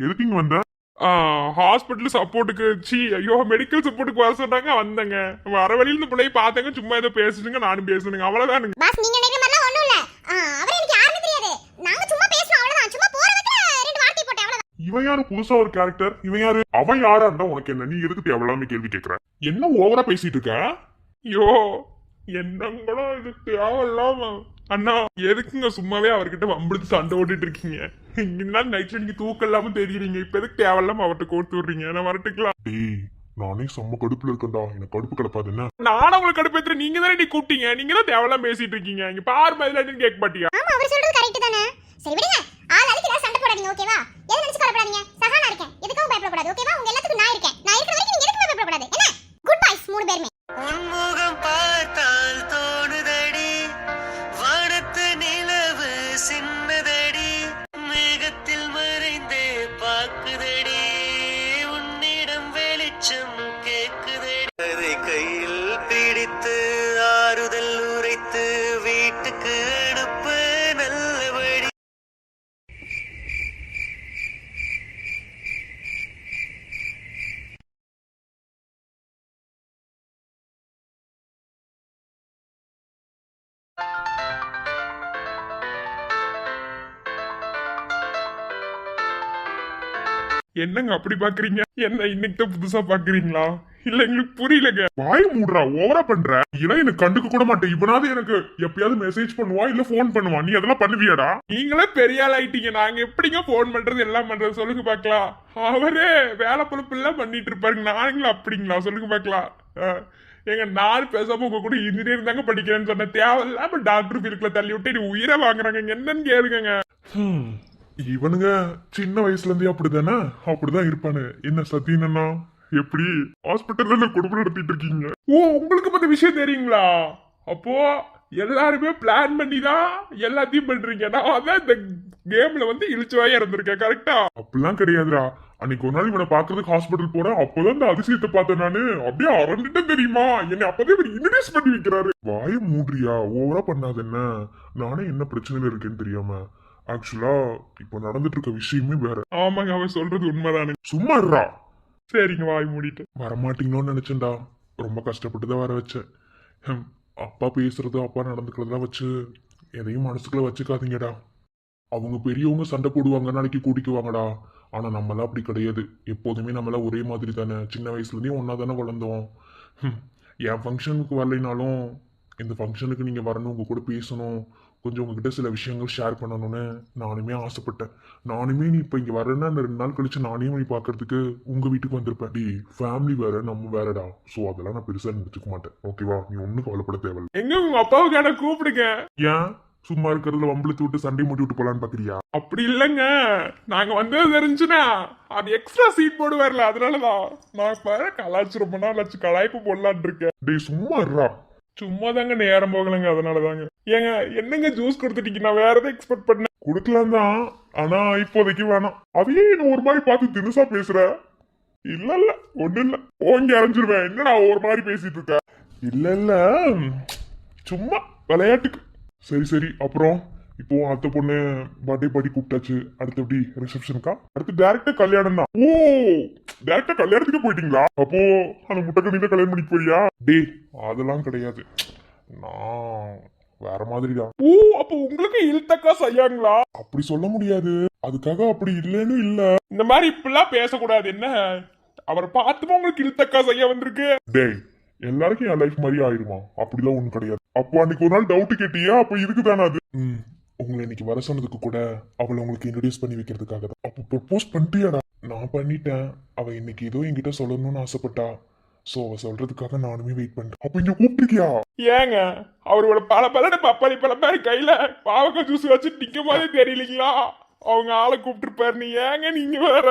எதுக்கு இங்க வந்த? ஹாஸ்பிட்டல் சப்போர்ட்டுக்கு ஐயோ மெடிக்கல் சப்போர்ட்டுக்கு வர சொன்னாங்க, வந்தேங்க. வர வழியில இந்த பிள்ளைய பார்த்தேங்க, சும்மா ஏதோ பேசுதுங்க, நானும் பேசுனுங்க, அவ்வளவுதானுங்க. பாஸ், நீங்க நினைக்கிற மாதிரிலாம் ஒண்ணும் இல்ல. அவர் எனக்கு யாருன்னு தெரியாது. நாங்க சும்மா பேசுறோம் அவ்வளவுதான். சும்மா போற வழியில ரெண்டு வார்த்தை போட்டேன் அவ்வளவுதான். இவன் யாரு? புதுசா ஒரு கேரக்டர். இவன் யாரு? அவன் யாரா இருந்தா உனக்கு என்ன? நீ எதுக்கு தேவையில்லாம கேள்வி கேட்கற? என்ன ஓவரா பேசிட்டு இருக்க? ஐயோ, என்னங்களோ இது தேவையில்லாம. அண்ணா, எதுக்குங்க சும்மாவே அவர்கிட்ட வம்பிடுத்து சண்டை ஓட்டிட்டு இருக்கீங்க? இங்கனால நைட்ல நீங்க தூக்கம் இல்லாம தெரியுறீங்க. இப்ப எதுக்கு தேவையில்லாம அவர்கிட்ட கோர்த்து விடுறீங்க? நான் வரட்டுக்கலாம். டேய், நானே செம்ம கடுப்புல இருக்கேன்டா. எனக்கு கடுப்பு கிளப்பாது என்ன? நானும் உங்களுக்கு கடுப்பேத்துற. நீங்க தானே நீ கூப்பிட்டீங்க. நீங்க தான் தேவையில்லாம பேசிட்டு இருக்கீங்க. இங்க பாரு பதில் கேட்க மாட்டியா? ஆமா, அவர் சொல்றது கரெக்ட் தானே. சரி விடுங்க, ஆள் அதுக்கு ஏதாவது சண்டை போடாதீங்க, ஓகேவா? எதை நினைச்சு கவலைப்படாதீங்க. சஹானா இருக்கேன், எதுக்கும் பயப்படக்கூடாது, ஓகேவா? உங்க எல்லாத்துக்கும் நான் இருக்கேன். நான் இருக்கிற வரைக்கும் நீங்க எதுக்கும் பயப்படக்கூடாது. என்ன? குட் பாய்ஸ் மூணு பேருமே. உன்முகம் பார்த்தால் தோணுதடி, வானத்து நிலவு சின்னதடி, மேகத்தில் மறைந்தே பாக்குதடி, உன்னிடம் வெளிச்சம் கேக்குதடி. அதை கையில் பிடித்து ஆறுதல் உரைத்து வீட்டுக்கு அனுப்ப நல்லபடி. என்னங்க அப்படி பாக்குறீங்க? என்ன இன்னைக்கு தான் புதுசா பாக்குறீங்களா? இல்ல எங்களுக்கு புரியலங்க. வாய் மூடுறா, ஓவரா பண்ற. இதெல்லாம் எனக்கு கண்டுக்க கூட மாட்டேன். இவனாவது எனக்கு எப்பயாவது மெசேஜ் பண்ணுவா இல்ல போன் பண்ணுவா. நீ அதெல்லாம் பண்ணுவியாடா? நீங்களே பெரிய ஆள் ஆயிட்டீங்க. நாங்க எப்படிங்க போன் பண்றது எல்லாம் பண்றது சொல்லுங்க பாக்கலாம். அவரே வேலை பொழப்பு எல்லாம் பண்ணிட்டு இருப்பாருங்க. நானுங்களா அப்படிங்களா? சொல்லுங்க பாக்கலாம். எங்க நான் பேசாம உங்க கூட இன்ஜினியரிங் தாங்க படிக்கிறேன்னு சொன்ன தேவையில்லாம டாக்டர் ஃபீல்டுல தள்ளி விட்டு நீ உயிரை வாங்குறாங்க. என்னன்னு கேளுங்க. இவனுங்க சின்ன வயசுல இருந்தே அப்படிதானே, அப்படிதான் இருப்பானு. என்ன சத்தியனா எப்படி ஹாஸ்பிட்டல்ல குடும்பம் நடத்திட்டு இருக்கீங்க? ஓ, உங்களுக்கு பத்தி விஷயம் தெரியுங்களா? அப்போ எல்லாருமே பிளான் பண்ணி தான் எல்லாத்தையும் பண்றீங்க. நான் அதான் இந்த கேம்ல வந்து இழிச்சுவாயா இருந்திருக்கேன். கரெக்டா? அப்படிலாம் கிடையாதுடா. அன்னைக்கு ஒரு நாள் இவனை பாக்குறதுக்கு ஹாஸ்பிட்டல் போறேன். அப்பதான் இந்த அதிசயத்தை பார்த்தேன் நானு. அப்படியே அரண்டுட்டேன் தெரியுமா? என்னை அப்பதான் இவர் இன்ட்ரடியூஸ் பண்ணி வைக்கிறாரு. வாய மூடுறியா, ஓவரா பண்ணாத. என்ன நானே என்ன பிரச்சனையில இருக்கேன்னு தெரியாம. ஆக்சுவலா இப்ப நடந்துட்டு இருக்க விஷயமே வேற. ஆமாங்க, அவன் சொல்றது உண்மைதானே. சும்மா இருடா. சரிங்க, வாய் மூடிட்டு. வரமாட்டீங்களோன்னு நினைச்சேன்டா. ரொம்ப கஷ்டப்பட்டு தான் வர வச்சேன். அப்பா பேசுறது அப்பா நடந்துக்கிறதெல்லாம் வச்சு எதையும் மனசுக்குள்ள வச்சுக்காதீங்கடா. அவங்க பெரியவங்க சண்டை போடுவாங்க, நாளைக்கு கூட்டிக்குவாங்கடா. ஆனா நம்மளாம் அப்படி கிடையாது. எப்போதுமே நம்மளாம் ஒரே மாதிரி தானே. சின்ன வயசுல இருந்தே ஒன்னா தானே வளர்ந்தோம். என் ஃபங்க்ஷனுக்கு வரலைனாலும் இந்த ஃபங்க்ஷனுக்கு நீங்க வரணும், உங்க கூட பேசணும், கொஞ்சம் உங்ககிட்ட சில விஷயங்கள் ஷேர் பண்ணணும்னு நானுமே ஆசைப்பட்டேன். நானுமே நீ இப்போ இங்கே வரேன்னா அந்த 2 நாள் கழிச்சு நானே நீ பார்க்கறதுக்கு உங்கள் வீட்டுக்கு வந்திருப்பேன். டி ஃபேமிலி வேற, நம்ம வேறடா. ஸோ அதெல்லாம் நான் பெருசாக நினச்சிக்க மாட்டேன். ஓகேவா? நீ ஒன்றும் கவலைப்பட தேவையில்லை. எங்க உங்க அப்பாவுக்கு என்ன கூப்பிடுங்க. ஏன் சும்மா இருக்கிறதுல வம்பளுத்து விட்டு சண்டை மூட்டி விட்டு போலான்னு பார்க்குறியா? அப்படி இல்லைங்க, நாங்க வந்தது தெரிஞ்சுனா அது எக்ஸ்ட்ரா சீட் போடுவார்ல, அதனாலதான் நான் இப்ப கலாய்ச்சி ரொம்ப நாள் ஆச்சு, கலாய்ப்பு போடலான் இருக்கேன். டே சும்மா இருடா. சும்மா தாங்க நேரம் போகலங்க, அதனாலதாங்க. ஏங்க என்னங்க ஜூஸ் கொடுத்துட்டீங்க? நான் வேற எதை எக்ஸ்பெக்ட் பண்ணேன். கொடுக்கலாம் தான், ஆனா இப்போதைக்கு வேணாம். அதையே என்ன ஒரு மாதிரி பார்த்து தினுசா பேசுற? இல்ல இல்ல ஒண்ணு இல்ல, ஓங்கி அரைஞ்சிருவேன். என்னடா ஒரு மாதிரி பேசிட்டு இருக்க? இல்ல இல்ல, சும்மா விளையாட்டுக்கு. சரி சரி, அப்புறம் இப்போ அத்தை பொண்ணு பர்த்டே பார்ட்டி கூப்பிட்டாச்சு. அடுத்து எப்படி ரிசப்ஷனுக்கா? அடுத்து டைரக்டா கல்யாணம் தான். ஓ, டைரக்டா கல்யாணத்துக்கு போயிட்டீங்களா? அப்போ அந்த முட்டைக்கண்ணில கல்யாணம் பண்ணிக்க போறியா? டே அதெல்லாம் கிடையாது, நான் வேற மாதிரிதான். ஓ, அப்போ உங்களுக்கு இழுத்தக்கா செய்யாங்களா? அப்படி சொல்ல முடியாது. அதுக்காக அப்படி இல்லைன்னு இல்ல. இந்த மாதிரி இப்பெல்லாம் பேசக்கூடாது. என்ன அவரை பார்த்துமா உங்களுக்கு இழுத்தக்கா செய்ய வந்திருக்கு? டேய், எல்லாருக்கும் என் லைஃப் மாதிரி ஆயிடுமா? அப்படிலாம் ஒண்ணும் கிடையாது. அப்போ அன்னைக்கு ஒரு நாள் டவுட் கேட்டியா? அப்ப இதுக்கு தானே அது. உங்களை இன்னைக்கு வர சொன்னதுக்கு கூட அவளை உங்களுக்கு இன்ட்ரடியூஸ் பண்ணி வைக்கிறதுக்காக தான். அப்போ ப்ரப்போஸ் பண்ணிட்டியாடா? நான் பண்ணிட்டேன். அவ இன்னைக்கு ஏதோ என்கிட்ட சொல்லணும்னு ஆசைப்பட்டா. சோ அவ சொல்றதுக்காக நானுமே வெயிட் பண்றேன். அப்ப இங்க கூப்பிட்டுருக்கியா? ஏங்க அவரோட பல பப்பாளி பழம் மாதிரி கையில பாவக்காய் ஜூஸ் வச்சு நிக்க மாதிரி தெரியலீங்களா? அவங்க ஆளை கூப்பிட்டுருப்பாரு. நீ ஏங்க நீங்க வேற?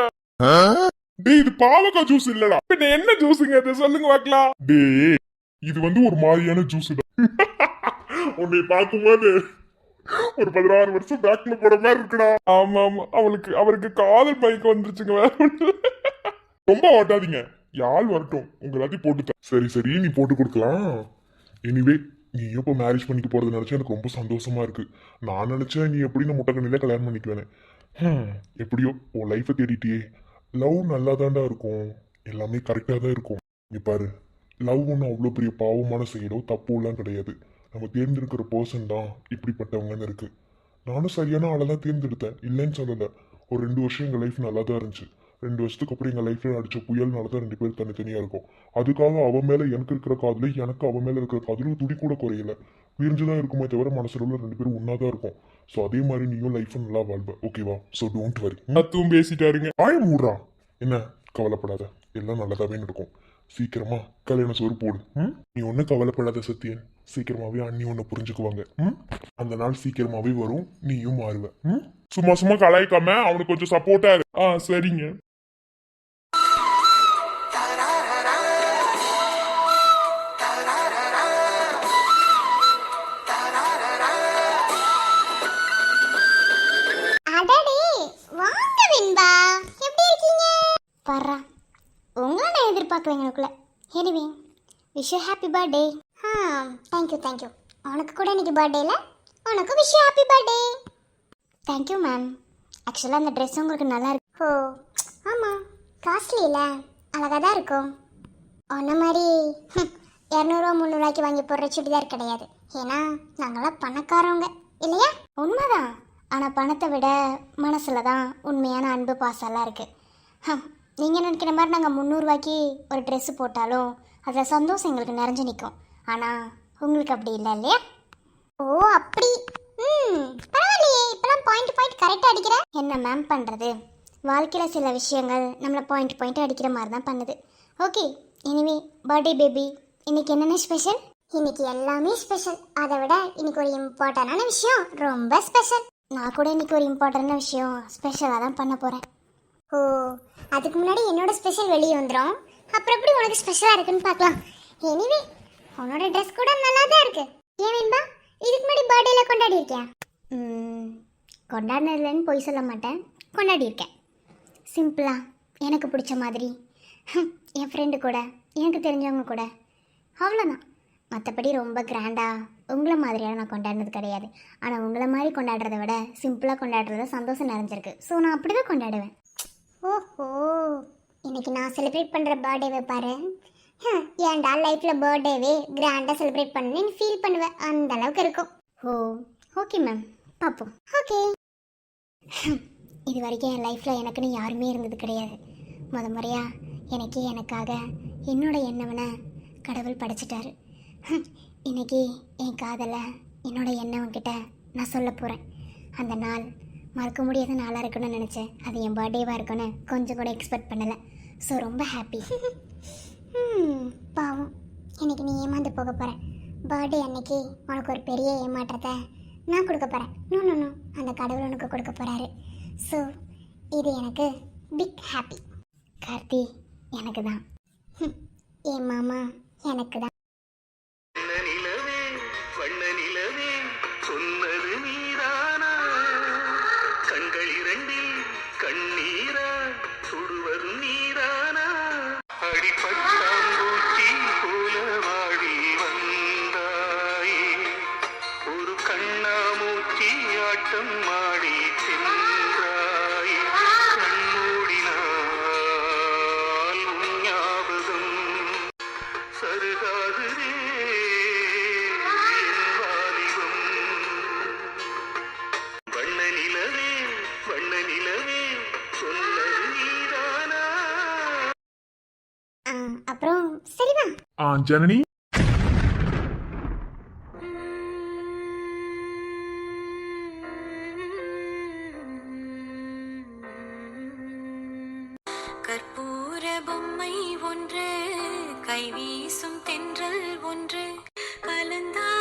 டேய், இது பாவக்காய் ஜூஸ் இல்லடா. பின்ன என்ன ஜூஸுங்க இது? சொல்லுங்க பார்க்கலாம். டேய், இது வந்து ஒரு மாதிரியான ஜூஸ் தான். உன்னை பார்க்கும்போது ஒரு 16 வருஷம் பேக்ல போற மாதிரி இருக்குடா. ஆமா ஆமா, அவருக்கு காதல் மயக்கம் வந்துருச்சுங்க. வேற ஒண்ணும் இல்ல. ரொம்ப ஓட்டாதீங்க, யாழ் வரட்டும் உங்க எல்லாத்தையும் போட்டுக்க. சரி சரி, நீ போட்டு கொடுக்கலாம். எனிவே, நீ இப்போ மேரேஜ் பண்ணிக்க போறது நினைச்சா எனக்கு ரொம்ப சந்தோஷமா இருக்கு. நான் நினைச்சேன் நீ எப்படி நான் முட்டைக்கண்ணில கல்யாணம் பண்ணிக்குவேனே. எப்படியோ உன் லைஃபை தேடிட்டியே. லவ் நல்லா தாண்டா இருக்கும், எல்லாமே கரெக்டா தான் இருக்கும். இங்க பாரு, லவ் ஒன்றும் அவ்வளோ பெரிய பாவமான செயலோ தப்புலாம் கிடையாது. நம்ம தேர்ந்தெடுக்கிற பர்சன் தான் இப்படிப்பட்டவங்கன்னு இருக்கு. நானும் சரியான ஆளை தான் தேர்ந்தெடுத்தேன், இல்லைன்னு சொல்லலை. ஒரு 2 வருஷம் எங்கள் லைஃப் நல்லா தான் இருந்துச்சு. 2 வருஷத்துக்கு அப்புறம் எங்கள் லைஃப்ல அடிச்ச புயல்னால தான் 2 பேரும் தனித்தனியாக இருக்கும். அதுக்காக அவன் மேலே எனக்கு இருக்கிற காதலும் எனக்கு அவன் மேலே இருக்கிற காதலும் துடி கூட குறையல. பிரிஞ்சுதான் இருக்குமே தவிர மனசுல உள்ள 2 பேரும் ஒன்னா தான் இருக்கும். ஸோ அதே மாதிரி நீயும் லைஃப் நல்லா வாழ்வ. ஓகேவா? So don't worry. அத்தும் பேசிட்டாருங்க. ஆய மூடுறா. என்ன கவலைப்படாத, எல்லாம் நல்லதாவே நடக்கும். சீக்கிரமா கல்யாண சோறு போடு. நீ ஒன்னும் கவலைப்படாத சத்தியன். சீக்கிரமாவே அண்ணி ஒன்னு புரிஞ்சுக்குவாங்க. அந்த நாள் சீக்கிரமாவே வரும், நீயும் மாறுவ. சும்மா சும்மா கலாய்க்காம அவனுக்கு கொஞ்சம் சப்போர்ட்டா இரு. சரிங்க. உங்களை நான் எதிர்பார்க்குறேன் எனக்குள்ள. Anyway, wish you happy birthday. Thank you thank you. உனக்கு கூட இன்னைக்கு பர்த்டேல, உனக்கு wish you happy birthday. Thank you ma'am. ஆக்சுவலாக அந்த ட்ரெஸ் உங்களுக்கு நல்லா இருக்கு. ஓ ஆமாம், காஸ்ட்லி இல்லை, அழகாக தான் இருக்கும். ஒன்ன மாதிரி 200 300 வாங்கி போடுற சுடிதார் கிடையாது. ஏன்னா நாங்களாம் பணக்காரவங்க இல்லையா? உண்மைதான். ஆனால் பணத்தை விட மனசில் தான் உண்மையான அன்பு பாசம்லாம் இருக்குது. நீங்கள் நினைக்கிற மாதிரி நாங்கள் 300 ரூபாய்க்கு ஒரு ட்ரெஸ்ஸு போட்டாலும் அதில் சந்தோஷம் எங்களுக்கு நிறைஞ்சு நிற்கும். ஆனால் உங்களுக்கு அப்படி இல்லை இல்லையா? ஓ அப்படி. பரவாயில்லையே, இப்போலாம் பாயிண்ட் கரெக்டாக அடிக்கிறேன். என்ன மேம் பண்ணுறது, வாழ்க்கையில் சில விஷயங்கள் நம்மளை பாயிண்ட் அடிக்கிற மாதிரி தான் பண்ணுது. ஓகே, எனிவே பர்த்டே பேபி, இன்னைக்கு என்னென்ன ஸ்பெஷல்? இன்னைக்கு எல்லாமே ஸ்பெஷல். அதை விட இன்னைக்கு ஒரு இம்பார்ட்டண்டான விஷயம் ரொம்ப ஸ்பெஷல். நான் கூட இன்னைக்கு ஒரு இம்பார்ட்டண்டான விஷயம் ஸ்பெஷலாக தான் பண்ண போகிறேன். ஓ, அதுக்கு முன்னாடி என்னோட ஸ்பெஷல் வெளியே வந்துடும். அப்புறம் எப்படி உனக்கு ஸ்பெஷலாக இருக்குன்னு பார்க்கலாம். எனிவே உன்னோட ட்ரெஸ் கூட நல்லா தான் இருக்கு. ஏன் வேண்பா, இதுக்கு முன்னாடி பர்த்டேல கொண்டாடி இருக்கியா? கொண்டாடினதுலன்னு பொய் சொல்ல மாட்டேன், கொண்டாடி இருக்கேன். சிம்பிளா எனக்கு பிடிச்ச மாதிரி என் ஃப்ரெண்டு கூட, எனக்கு தெரிஞ்சவங்க கூட, அவ்வளோதான். மற்றபடி ரொம்ப கிராண்டாக உங்களை மாதிரியான நான் கொண்டாடினது கிடையாது. ஆனால் உங்களை மாதிரி கொண்டாடுறத விட சிம்பிளாக கொண்டாடுறத சந்தோஷம் நிறைஞ்சிருக்கு. ஸோ நான் அப்படி தான் கொண்டாடுவேன். ஓஹோ, இன்னைக்கு நான் செலிப்ரேட் பண்ணுற பர்த்டேவை பாரு. ஏன்டா லைஃப்பில் பர்த்டேவே கிராண்டாக செலிப்ரேட் பண்ணேன்னு ஃபீல் பண்ணுவேன். அந்த அளவுக்கு இருக்கும். ஓ ஓகே மேம், பார்ப்போம். ஓகே. இது வரைக்கும் என் லைஃப்பில் எனக்குன்னு யாருமே இருந்தது கிடையாது. முறையாக எனக்காக என்னோட எண்ணவனை கடவுள் படைச்சிட்டாரு. இன்னைக்கு என் காதலை என்னோட எண்ணவன்கிட்ட நான் சொல்ல போகிறேன். அந்த நாள் மறக்க முடியாத நாளாக இருக்குன்னு நினச்சேன். அது என் பர்த்டேவாக இருக்குன்னு கொஞ்சம் கூட எக்ஸ்பெக்ட் பண்ணலை. ஸோ ரொம்ப ஹாப்பி. பாவம், இன்னைக்கு நீ ஏமாந்து போக போகிறேன். பர்த்டே அன்னைக்கு உனக்கு ஒரு பெரிய ஏமாற்றத்தை நான் கொடுக்க போகிறேன். நோ, அந்த கடவுள் உனக்கு கொடுக்க போகிறாரு. ஸோ இது எனக்கு பிக் ஹாப்பி. கார்த்தி எனக்கு தான், என் மாமா எனக்கு தான். நிலவே வண்ண நிலவே சொன்னது நீதானா, கண்கள் இரண்டில் கண்ணீரா சுடுவதும் நீதானா, அடிப்பட்டாம்பூச்சி போல வாடி வந்தாயே, ஒரு கண்ணாமூச்சி ஆட்டம் மாடி சென்றாயே, கண்மூடினால் உன் ஞாபகம் சருகாகுதே என் வாலிபம். வண்ண நிலவே சொன்னது நீதானா. அப்புறம் சரிதான். ஜனனி, கற்பூர பொம்மை ஒன்று, கைவீசும் தென்றல் ஒன்று, கலந்தா